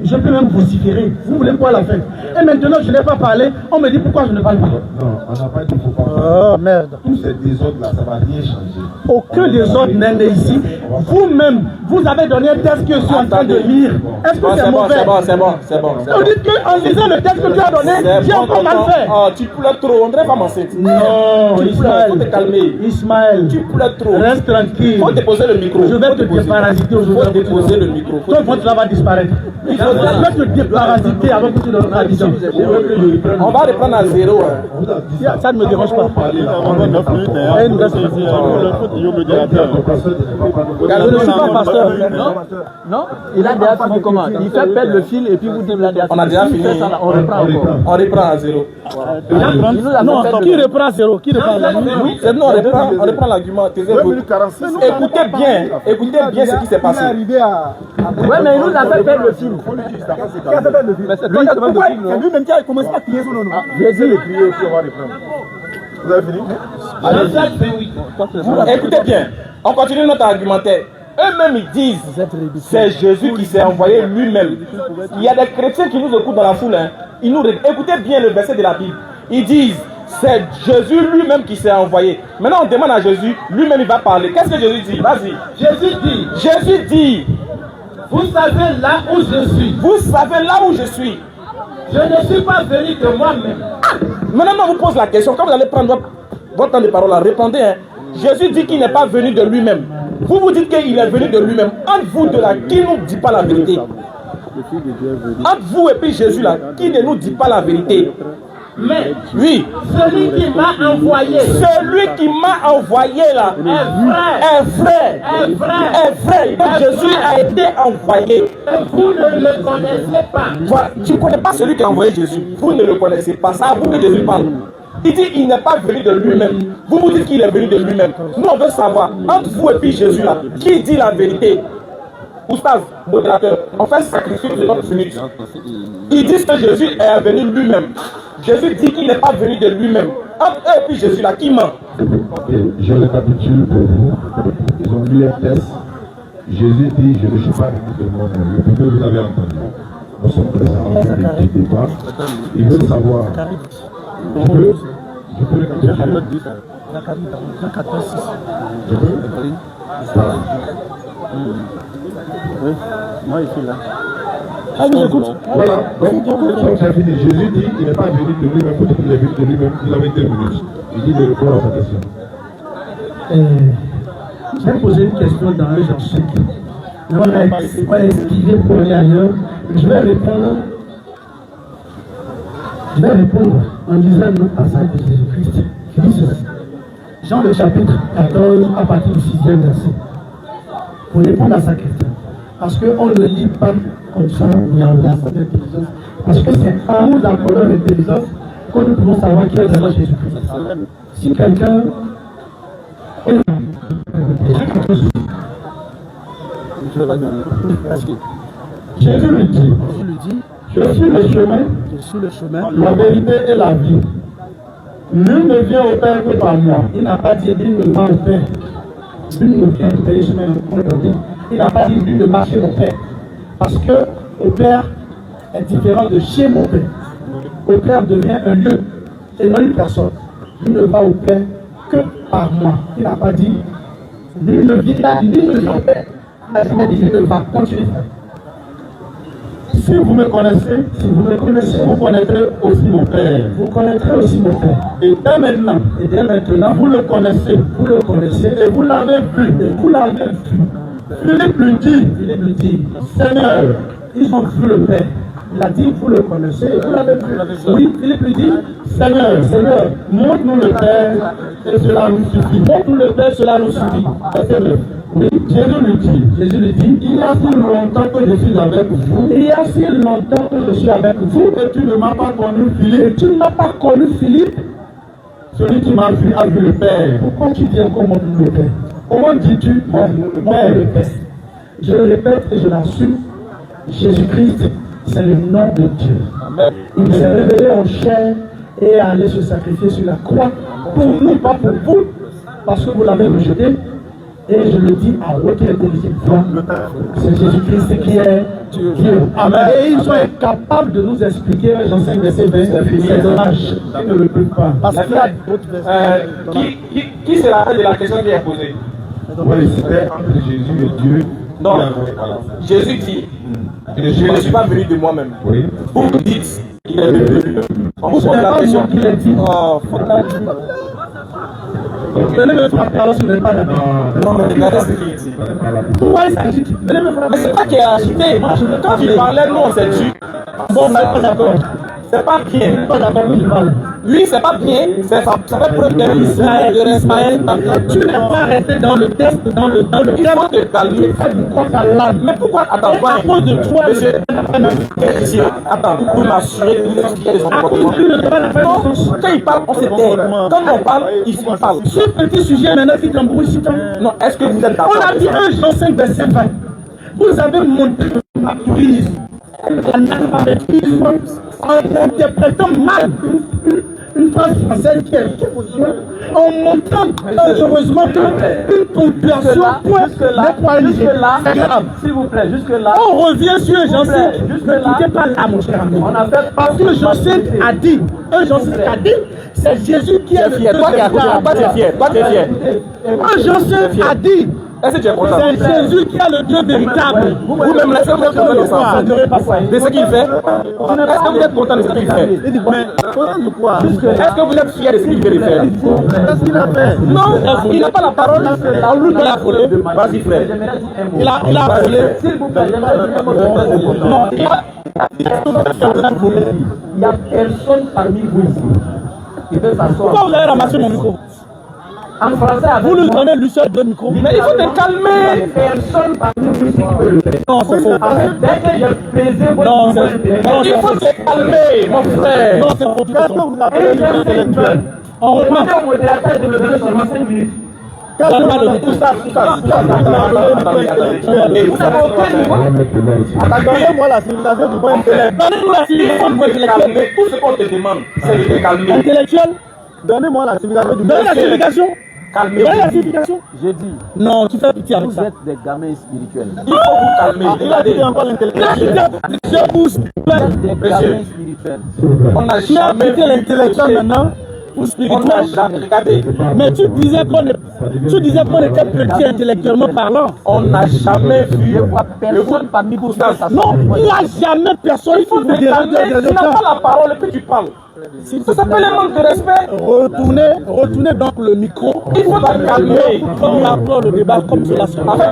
Je peux même vociférer. Vous voulez quoi à la fin? Et maintenant, je n'ai pas parlé. On me dit pourquoi je ne parle pas. Non, on n'a pas dit qu'il ne faut pas parler. Oh merde. Tous ces désordres-là, ça ne va rien changer. Aucun désordre n'est né ici. Vous-même, vous avez donné un texte que je suis en train de lire. Est-ce que c'est mauvais? C'est bon. Vous dites qu'en lisant le texte que tu as donné, j'ai encore mal fait. Oh, tu pleures trop, on dirait pas m'enceinte. Non, Ismaël. Faut te calmer. Ismaël. Tu pleures trop. Reste tranquille. Faut déposer le micro. Je vais te déparasiter aujourd'hui. Faut déposer le micro. Ton ventre là va disparaître. Je vais te déparasiter avant que tu ne rentres à Dijon. On va reprendre à zéro. Ça ne me dérange pas. Je ne suis pas pasteur. Non, il a déjà fini comment? Il fait perdre le fil et puis vous dites là. On a déjà fini. On reprend encore. On reprend à zéro. Non, qui reprend à zéro? Qui reprend à zéro? Non, on reprend l'argument. Écoutez bien ce qui s'est passé. Ouais, mais il nous a fait perdre le fil. Mais c'est toi qui as demandé le fil. C'est lui-même qui a commencé à crier son nom. J'ai dit de crier et puis on va reprendre. Vous avez fini? Écoutez bien, on continue notre argumentaire. Eux-mêmes ils disent, c'est Jésus qui s'est envoyé lui-même. Il y a des chrétiens qui nous écoutent dans la foule. Écoutez bien le verset de la Bible. Ils disent, c'est Jésus lui-même qui s'est envoyé. Maintenant on demande à Jésus, lui-même il va parler. Qu'est-ce que Jésus dit? Vas-y. Jésus dit, vous savez là où je suis. Vous savez là où je suis. Je ne suis pas venu de moi-même. Maintenant on vous pose la question, quand vous allez prendre votre temps de parole, répondez. Jésus dit qu'il n'est pas venu de lui-même. Vous vous dites qu'il est venu de lui-même. Entre vous deux là, qui ne nous dit pas la vérité? Entre vous et puis Jésus là, qui ne nous dit pas la vérité? Mais oui, celui qui m'a envoyé là est vrai. Donc Jésus a été envoyé. Vous ne le connaissez pas. Voilà, tu ne connais pas celui qui a envoyé Jésus. Vous ne le connaissez pas. C'est à vous que Jésus parle. Il dit qu'il n'est pas venu de lui-même. Vous vous dites qu'il est venu de lui-même. Nous on veut savoir, entre vous et puis Jésus là, qui dit la vérité? Oustaz, modérateur, on fait sacrifice de notre minute. Ils disent que Jésus est venu lui-même. Jésus dit qu'il n'est pas venu de lui-même. Entre eux et puis Jésus là, qui ment? Je récapitule pour vous. Ils ont lu un test. Jésus dit, je ne suis pas venu de moi-même. Le premier, vous avez entendu. Nous sommes présents en train de débat. Ils veulent savoir. Je peux récapituler. Je peux? Voilà. Oui, moi je suis là. Ah, vous écoute. Voilà, donc j'ai fini. Jésus dit qu'il n'est pas venu de lui-même, vous dites qu'il est venu de lui-même, il avait 2 minutes. Il dit de répondre à sa question. J'ai posé une question dans un genre 5. C'est quoi esquiver pour aller ailleurs? Je vais répondre en disant le passage de Jésus-Christ qui dit ceci. Jean le chapitre 14 à partir du 6e verset. Pour répondre à sa question. Parce qu'on ne lit pas comme ça, mais en regardant l'intelligence. Parce que c'est en nous accordant l'intelligence que nous pouvons savoir qui est vraiment Jésus-Christ. Si quelqu'un Jésus lui dit, je suis le chemin, la vérité et la vie. Nul ne vient au Père que par moi. Il n'a pas dit nul ne va au Père. Nul ne vient au Père. Il n'a pas dit nul ne marcher au Père. Parce que au Père est différent de chez mon Père. Au Père devient un lieu et non une personne. Nul ne va au Père que par moi. Il n'a pas dit nul ne vient au Père. Il n'a jamais dit nul ne va continuer. Si vous me connaissez, vous connaîtrez aussi mon Père. Vous connaîtrez aussi mon Père. Et dès maintenant, vous le connaissez et vous l'avez vu. Philippe lui dit, Seigneur, ils ont vu le Père. Il a dit, vous le connaissez et vous l'avez vu. Oui, Philippe lui dit, Seigneur, montre-nous le Père et cela nous suffit. Montre-nous le Père, cela nous suffit. Oui, Jésus lui dit, il y a si longtemps que je suis avec vous, et tu ne m'as pas connu Philippe, celui qui m'a vu a vu le Père. Pourquoi tu dis encore montre-nous le Père? Comment dis-tu montre le Père? Je le répète et je l'assume, Jésus-Christ, c'est le nom de Dieu. Amen. Il s'est révélé en chair et a allé se sacrifier sur la croix pour nous, pas pour vous, parce que vous l'avez rejeté. Et je le dis à haute et intelligible voix, c'est Jésus-Christ qui est Dieu. Amen. Et ils sont incapables de nous expliquer, j'enseigne verset 20, c'est dommage, ils ne le peuvent pas. Parce qu'il y a d'autres versets. Qui se rappelle de la question qui est posée? Oui, c'était entre Jésus et Dieu. Non, Jésus dit, je ne suis pas venu de moi-même. Oui. Vous dites qu'il est venu de lui. On vous pose la question qu'il a dit. Venez me frapper alors si vous n'êtes pas d'accord. Non, mais regardez ce qu'il dit. Pourquoi il s'agit? Venez me frapper. Mais c'est pas qu'il a agité. Quand il parlait, nous on s'est dit. Bon, on n'est pas d'accord. C'est pas bien. Pas d'accord, lui il parle. Lui, c'est pas bien. Ça fait preuve de respect. Tu n'es pas resté dans le test, dans le thème. Il faut te calmer. Mais pourquoi? Attends, à cause de toi, monsieur. Attends, pour m'assurer qu'il y a des comportements. Quand il parle, on se tait. Quand on parle, il parle. Ce petit sujet maintenant qui t'embrouille si tant. Non, est-ce que vous êtes d'accord? On a dit 1 Jean 5, verset 20. Vous avez montré ma prise. En interprétant mal une phrase française qui est en montrant heureusement qu'une population jusque-là, s'il vous plaît, jusque-là. On revient sur Jean 5. Ne quittez pas là, mon cher ami. Parce que Jean 5 a dit, c'est Jésus qui est fier. Toi, tu es fier. Jean 5 a dit, est-ce que tu es content? c'est Jésus qui est le Dieu véritable. Vous-même, laissez-vous être content de ce qu'il fait. Est-ce que vous êtes content de ce qu'il fait? Mais content de quoi? Est-ce que vous êtes fier de ce qu'il vient de faire? Qu'est-ce qu'il a fait? Non, il n'a pas la parole. Il a volé. Vas-y, frère. Il a volé. S'il vous plaît, non, il n'y a personne parmi vous ici. Pourquoi vous avez ramassé mon micro? En français, vous lui donnez lui seul 2 micros. Mais il faut te calmer. Personne parmi vous. Non, c'est faux. Dès que j'ai pesé votre il faut te calmer, mon frère. Non, c'est faux. Qu'est-ce que vous appelez intellectuel? On reprend. Au modérateur de me donner seulement 5 minutes. Donnez-moi la civilisation du bon intellect. Donnez-nous la civilisation du bon intellectuel. Tout ce qu'on te demande, c'est de te calmer. Intellectuel? Donnez-moi la civilisation du bon intellect. Donnez la signification. Calmez-vous. Donnez la signification. J'ai dit. Non, tu fais pitié avec ça. Vous êtes des gamins spirituels. Il faut vous calmer. Il a dit encore l'intellectuel. Je pousse. Vous êtes des gamins spirituels. On n'a jamais vu l'intellectuel maintenant. ou spirituel. Regardez. Mais tu disais qu'on était petit intellectuellement parlant. On n'a jamais vu personne parmi vous. Non, il n'y a jamais personne qui vous dérange. Tu n'as pas la parole et puis tu parles. Ça s'appelle un manque de respect. Retournez donc le micro. Il faut te calmer. Comme on apprend le débat comme cela. En fait,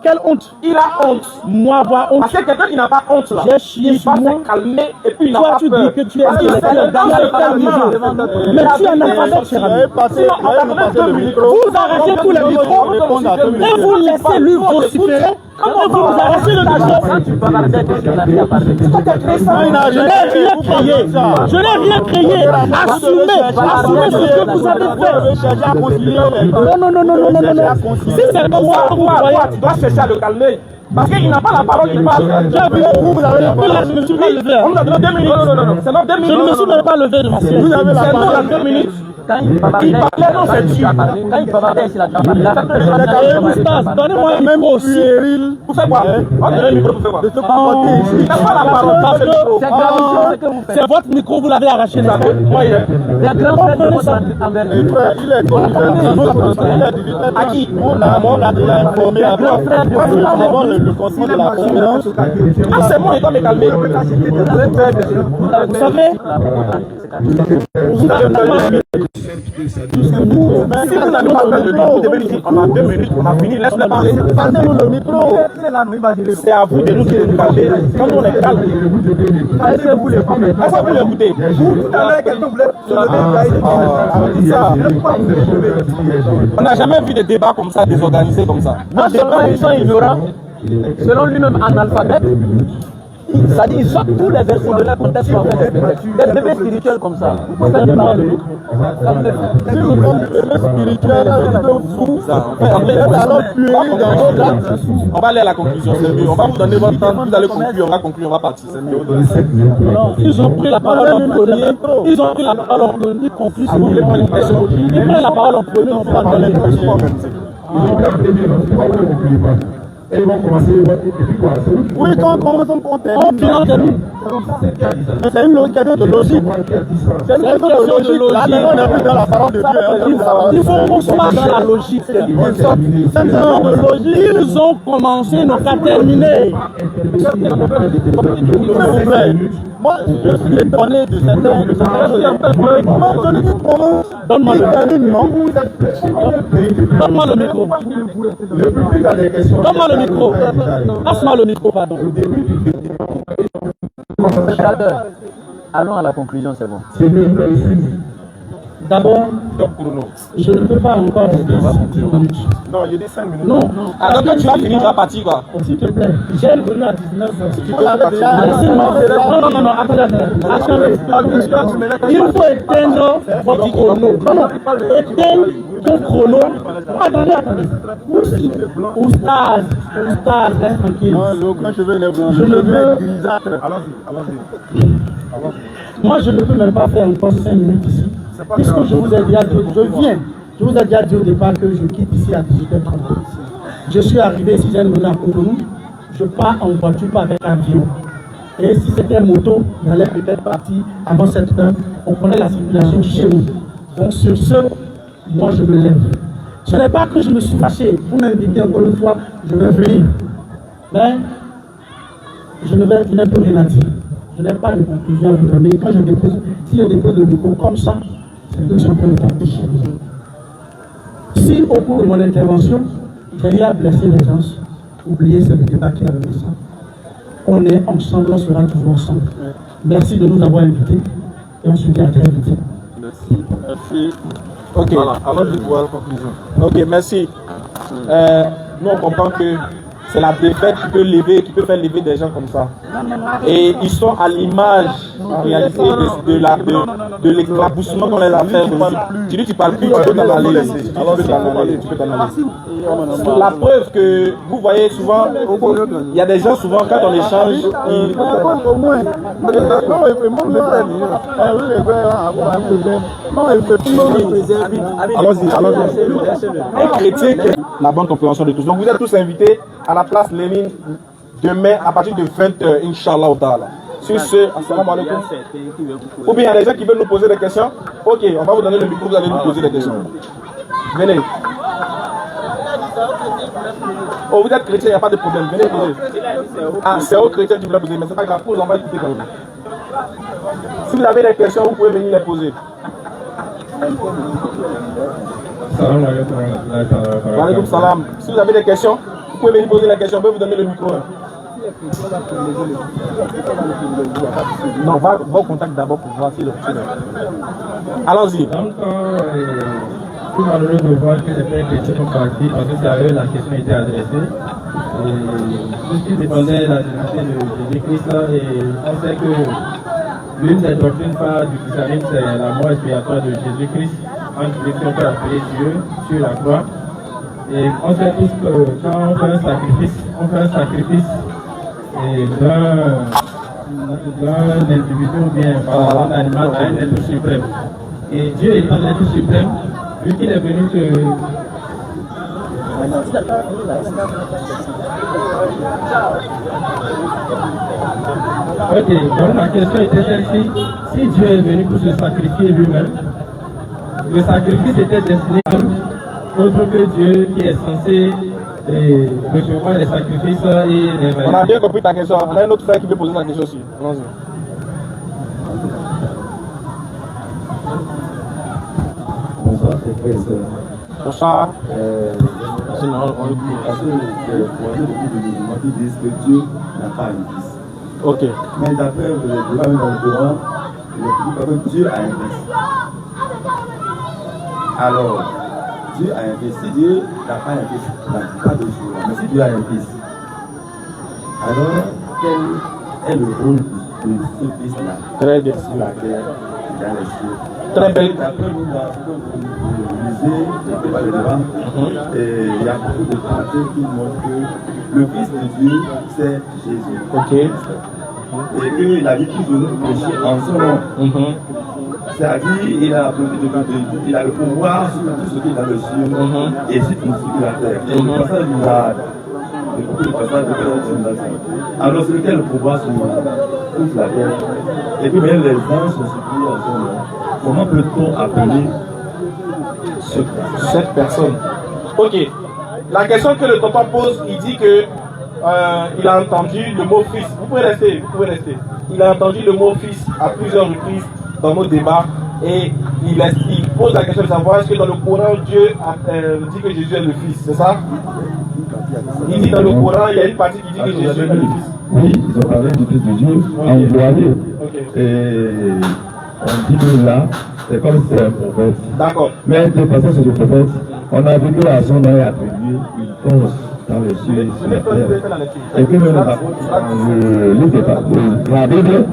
quelle honte. Il a honte. Moi, avoir honte. Parce que quelqu'un qui n'a pas honte là, j'ai chié sur moi. Calmer et puis il n'a toi, pas tu peur. dis que tu es intellectuel dans le niveau. Mais tu en as pas cher ami. Vous arrachez tous les micros et vous laissez lui vociférer. Comment vous arrachez le micro? Je n'ai rien créé. Je n'ai rien créé. Assumez ce que vous avez fait. Non. Si c'est comme ça, vous voyez. Tu dois chercher à le calmer. Parce qu'il n'a pas la parole, il parle. Vous avez la parole. Je ne me suis pas levé. On nous a donné 2 minutes. Non. C'est non 2 minutes. Je ne me suis même pas levé de ma siège. Vous avez la parole. 2 minutes. Quand il parlait, non, c'est tu. Quand il parlait, c'est la campagne. Donnez-moi un micro aussi. Vous faites quoi? Donnez le micro, vous faites quoi? Il n'a pas la parole. C'est votre micro, vous l'avez arraché. Moi, il est. Les grands frères À qui? On a déjà informé avant le conseil de la conférence. Ah, c'est moi, il doit me calmer. Vous savez, Si vous n'avez pas besoin de nous, vous devez nous dire on a 2 minutes, on a fini, laisse-le parler. Passez-nous le micro. C'est à vous de nous dire de parler. Quand on est calme, est-ce que vous l'écoutez? Tout à l'heure, quelqu'un voulait se lever. On n'a jamais vu de débat comme ça, désorganisé comme ça. Non seulement ils sont ignorants, selon lui-même analphabète, c'est-à-dire ils sortent tous les versets de leur contexte en fait. Des bébés spirituels comme ça. Vous faites des paroles. On va aller à la conclusion, c'est mieux. On va vous donner votre temps, vous allez conclure, on va conclure, on va partir, c'est mieux. ils ont pris la parole en premier, ils ont pris la parole en premier, conclu sur les questions. Ils prennent la parole en premier, on parle de l'impression. Et ils vont commencer, et puis quoi? Oui, quand on termine. C'est une logique de logique. C'est une question de logique. Là, on n'est plus dans la parole de Dieu. Il faut qu'on soit dans la logique. Ils ont commencé, ils n'ont qu'à terminer. Moi, je suis étonné de certains. Donne-moi le micro. Donne-moi le micro. Passe-moi le micro, pardon. Allons à la conclusion, c'est bon. D'abord, je ne peux pas encore rester ici 10 minutes. Non, il y a des 5 minutes. Non. Alors quand tu vas finir, tu vas partir quoi? S'il te plaît, j'ai venu à 19h. Non, attendez. Il faut éteindre votre chrono. Éteindre ton chrono. Attendez. Oustaz, tranquille. Je ne veux. Moi, je ne peux même pas faire encore 5 minutes ici. Puisque je vous ai dit, je vous ai déjà dit au départ que je quitte ici à 18h30. Je suis arrivé ici, j'ai venu à Cotonou. Je pars en voiture, pas avec avion. Et si c'était moto, j'allais peut-être partir avant cette heure. On connaît la circulation chez nous. Donc sur ce, moi je me lève. Ce n'est pas que je me suis fâché. Vous m'invitez encore une fois, je vais venir. Mais je n'ai plus rien à dire. Je n'ai pas de conclusion à vous donner. Quand je dépose, si je dépose le micro comme ça, c'est que je suis en train de parler chez vous. Si au cours de mon intervention, j'ai eu à blesser les gens, oubliez ce débat qui a donné ça. On est ensemble, on sera toujours ensemble. Merci de nous avoir invités et on se dit à très vite. Merci. Ok, voilà, alors je vois la conclusion. Ok, merci. Nous on comprend que c'est la défaite qui peut faire lever des gens comme ça. Et ils sont à l'image, en réalité, de l'éclaboussement qu'on les a fait. Tu dis tu parles plus, tu peux t'en aller. Tu peux t'en aller. La preuve que vous voyez souvent, il y a des gens souvent quand on échange, ils... Allons-y. Un chrétien qui a la bonne compréhension de tous. Donc vous êtes tous invités à la place Lénine demain à partir de 20h, Inch'Allah. Sur ce, assalamu alaikum. Ou bien il y a des gens qui veulent nous poser des questions. Ok, on va vous donner le micro, vous allez nous poser des questions. Venez. Oh, vous êtes chrétien, il n'y a pas de problème. Venez poser. Ah, c'est aux chrétiens qui veulent poser, mais c'est pas grave, on va écouter quand même. Si vous avez des questions, vous pouvez venir les poser. Wa salam. Si vous avez des questions, vous pouvez venir poser les questions. On peut vous donner le micro. Non, va au contact d'abord pour voir si le petit. Allons-y. C'est malheureux de voir que les frères chrétiens sont partis parce que c'est à eux la question était adressée. Tout ce qui dépendait de la divinité de Jésus-Christ, et on sait que l'une des doctrines phares du christianisme, c'est la mort expiatoire de Jésus-Christ, en Christ qu'on peut appeler Dieu sur la croix. Et on sait tous que quand on fait un sacrifice d'un individu ou bien d'un animal à un être suprême. Et Dieu étant l'être suprême, vu qu'il est venu que... Ok, donc la question était celle-ci. Si Dieu est venu pour se sacrifier lui-même, le sacrifice était destiné à autre que Dieu qui est censé recevoir les sacrifices et les... On a bien compris ta question. On a un autre frère qui veut poser la question aussi. Allons-y. Bonsoir, c'est frère et sœurs. Bonsoir. Sinon, on le dit parce que les musulmans qui disent que Dieu n'a pas un fils. Ok. Mais d'après le débat dans le Coran, il est dit que Dieu a un fils. Alors, Dieu a un fils. Si Dieu n'a pas un fils, il n'a pas de jour. Mais si Dieu a un fils, alors quel est le rôle de ce fils-là? Très bien. Sur la terre, dans les cieux. Très bien. D'après vous, le débat, il y a beaucoup de parties qui montrent que le Fils de Dieu, c'est Jésus. Ok. Et qu'il a dit qu'il veut nous prêcher en son nom. C'est-à-dire qu'il a le pouvoir sur tout ce qui est dans le ciel et sur tout ce qui est la terre. Et le passage nous a beaucoup de passages de la. Alors, c'est lequel le pouvoir sur toute la terre? Et puis même les anges sont suppliés en son nom. Comment peut-on appeler cette personne? Ok. La question que le tonton pose, il dit que il a entendu le mot fils. Vous pouvez rester, Il a entendu le mot fils à plusieurs reprises dans nos débats et il pose la question de savoir est-ce que dans le Coran Dieu dit que Jésus est le fils, c'est ça? Il dit dans le Coran, il y a une partie qui dit que Jésus est le fils. Oui, ils ont parlé du Fils de Dieu envoyé. Et on dit que là, c'est comme si c'est un prophète. D'accord. Mais de façon sur le prophète, on a vu que à son nom est attribué une force dans les cieux et sur la terre. Et que dans la Bible,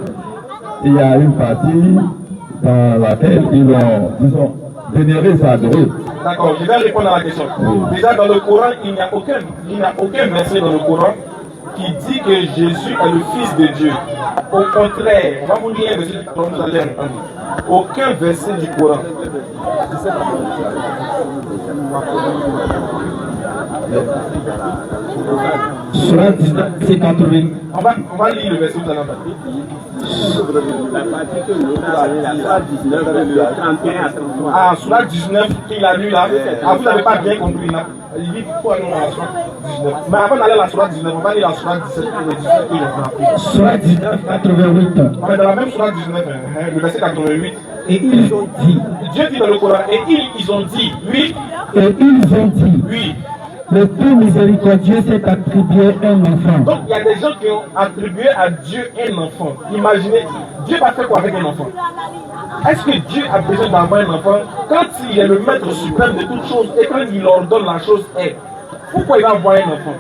il y a une partie dans laquelle ils ont, disons, vénéré et adoré. D'accord, je vais répondre à la question. Oui. Déjà dans le Coran, il n'y a aucun verset dans le Coran qui dit que Jésus est le Fils de Dieu. Au contraire, on va vous lire un verset dont vous allez entendre. Aucun verset du Coran. Surat 19, c'est 80. On va lire le verset tout à l'heure. Ah, Surat 19 qu'il a lu là. Ah, vous n'avez pas bien compris là. Il dit pourquoi nous à la Surat 19. Mais avant d'aller à la Surat 19, on va lire la Surat 17 et le 18 qu'il a appris. Surat 19, 88. On est dans la même Surat 19, le verset 88. Et ils ont dit. Dieu dit dans le Coran, et ils ont dit, oui. Et ils ont dit. Oui. Le tout miséricordieux s'est attribué un enfant. Donc il y a des gens qui ont attribué à Dieu un enfant. Imaginez, Dieu va faire quoi avec un enfant? Est-ce que Dieu a besoin d'avoir un enfant quand il est le maître suprême de toutes choses et quand il ordonne la chose est? Pourquoi il va avoir un enfant?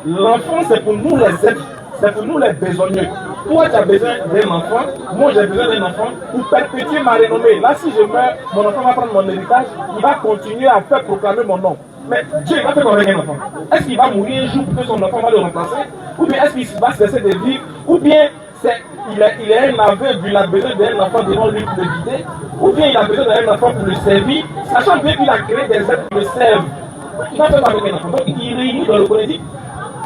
L'enfant c'est pour nous les êtres, c'est pour nous les besogneux. Toi tu as besoin d'un enfant, moi j'ai besoin d'un enfant pour perpétuer ma renommée. Là si je meurs, mon enfant va prendre mon héritage, il va continuer à faire proclamer mon nom. Mais Dieu va faire quoi avec un enfant? Est-ce qu'il va mourir un jour pour que son enfant va le remplacer? Ou bien est-ce qu'il va cesser de vivre? Ou bien il est un aveugle, il a besoin d'un enfant devant lui pour le guider? Ou bien il a besoin d'un enfant pour le servir, sachant bien qu'il a créé des êtres qui le servent? Il va faire quoi avec un enfant? Donc il réunit dans le Coran,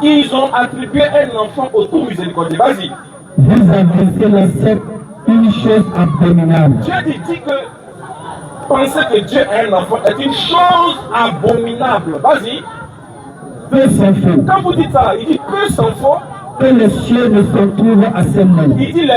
ils ont attribué un enfant au tout miséricordieux. Vas-y. vous adressez la secte une chose abominable. Dieu dit que penser que Dieu est un enfant est une chose abominable. Vas-y. Peu s'en faut. Quand vous dites ça, il dit peu s'en faut. Que les cieux ne se trouvent à ces mots. Il dit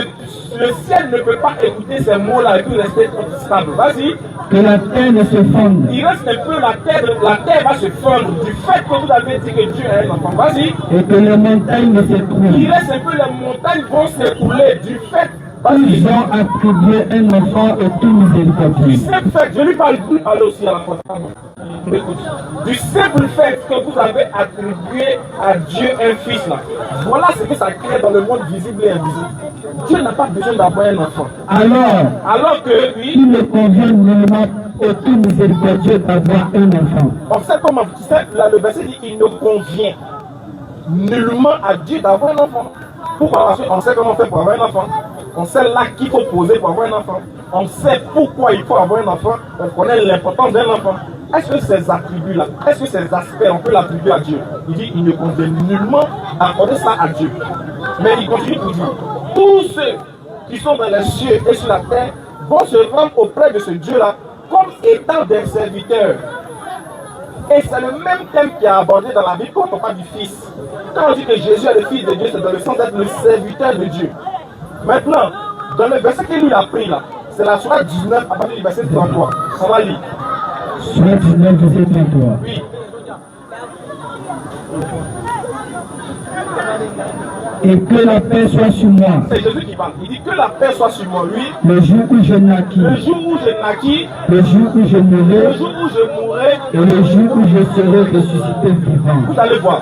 le ciel ne peut pas écouter ces mots-là et puis rester stable. Vas-y. Que la terre ne se fonde. Il reste un peu la terre va se fondre du fait que vous avez dit que Dieu est un enfant. Vas-y. Et que les montagnes ne s'écroulent. Il reste un peu, les montagnes vont s'écrouler du fait. Ils ont attribué un enfant au tout miséricordieux. Je lui parle aussi à la fois. Du simple fait que vous avez attribué à Dieu un fils là. Voilà ce que ça crée dans le monde visible et invisible. Dieu n'a pas besoin d'avoir un enfant. Alors que lui, il ne convient nullement au tout miséricordieux d'avoir un enfant. Observe comment tu sais, là, le verset dit il ne convient nullement à Dieu d'avoir un enfant. Pourquoi? Parce qu'on sait comment on fait pour avoir un enfant. On sait là qu'il faut poser pour avoir un enfant. On sait pourquoi il faut avoir un enfant. On connaît l'importance d'un enfant. Est-ce que ces attributs-là, est-ce que ces aspects, on peut l'attribuer à Dieu? Il dit, il ne convient nullement d'accorder ça à Dieu. Mais il continue pour dire, tous ceux qui sont dans les cieux et sur la terre vont se rendre auprès de ce Dieu-là comme étant des serviteurs. Et c'est le même thème qui est abordé dans la Bible quand on parle du Fils. Quand on dit que Jésus est le Fils de Dieu, c'est dans le sens d'être le serviteur de Dieu. Maintenant, dans le verset qu'il lui a pris là, c'est la sourate 19 à partir du verset 33. On va lire. Sourate 19, verset 33. Oui. Et que la paix soit sur moi. C'est Jésus qui parle. Il dit que la paix soit sur moi, lui. Le jour où je naquis. Le jour où je naquis. Le jour où je mourrai. Le jour où je mourrai. Et le jour où je serai ressuscité vivant. Vous allez voir.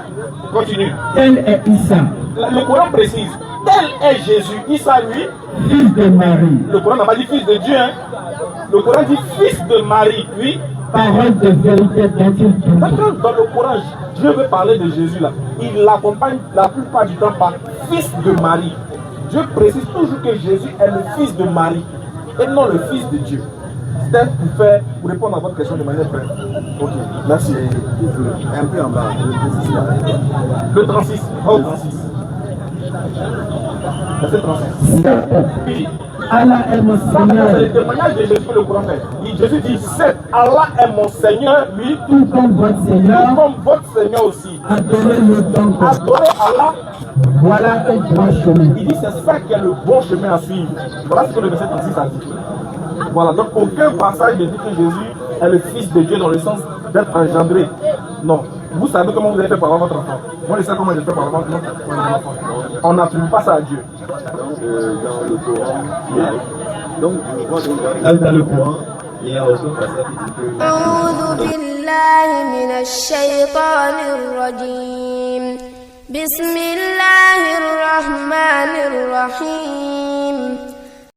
Continue. Tel est Issa. Le Coran précise. Tel est Jésus. Issa, lui. Fils de Marie. Le Coran n'a pas dit fils de Dieu. Hein. Le Coran dit fils de Marie. Oui. Parole de vérité dont il doute. Dans le Coran, Dieu veut parler de Jésus là. Il l'accompagne la plupart du temps par fils de Marie. Dieu précise toujours que Jésus est le fils de Marie et non le fils de Dieu. C'est pour répondre à votre question de manière brève. Ok, merci. Un peu en bas. Le 36. Oh, 36. Verset 36. Oui. Allah est mon Seigneur. C'est le témoignage de Jésus que le Coran fait. Jésus dit, c'est Allah est mon Seigneur, lui, tout comme votre Seigneur, tout comme votre Seigneur aussi. Adorez-le donc. Adorez Allah. Voilà un bon chemin. Il dit, c'est ça qui est le bon chemin à suivre. Voilà ce que le verset 36 a dit. Voilà, donc aucun passage ne dit que Jésus est le Fils de Dieu dans le sens d'être engendré. Non. Vous savez comment vous avez fait pour avoir votre enfant. Moi, je sais comment j'ai fait pour avoir notre enfant. On n'attribue pas ça à Dieu. Dans le Coran, donc, dans le Coran, il y a aussi un passage qui dit que... أعوذ بالله من الشيطان الرجيم بسم الله الرحمن الرحيم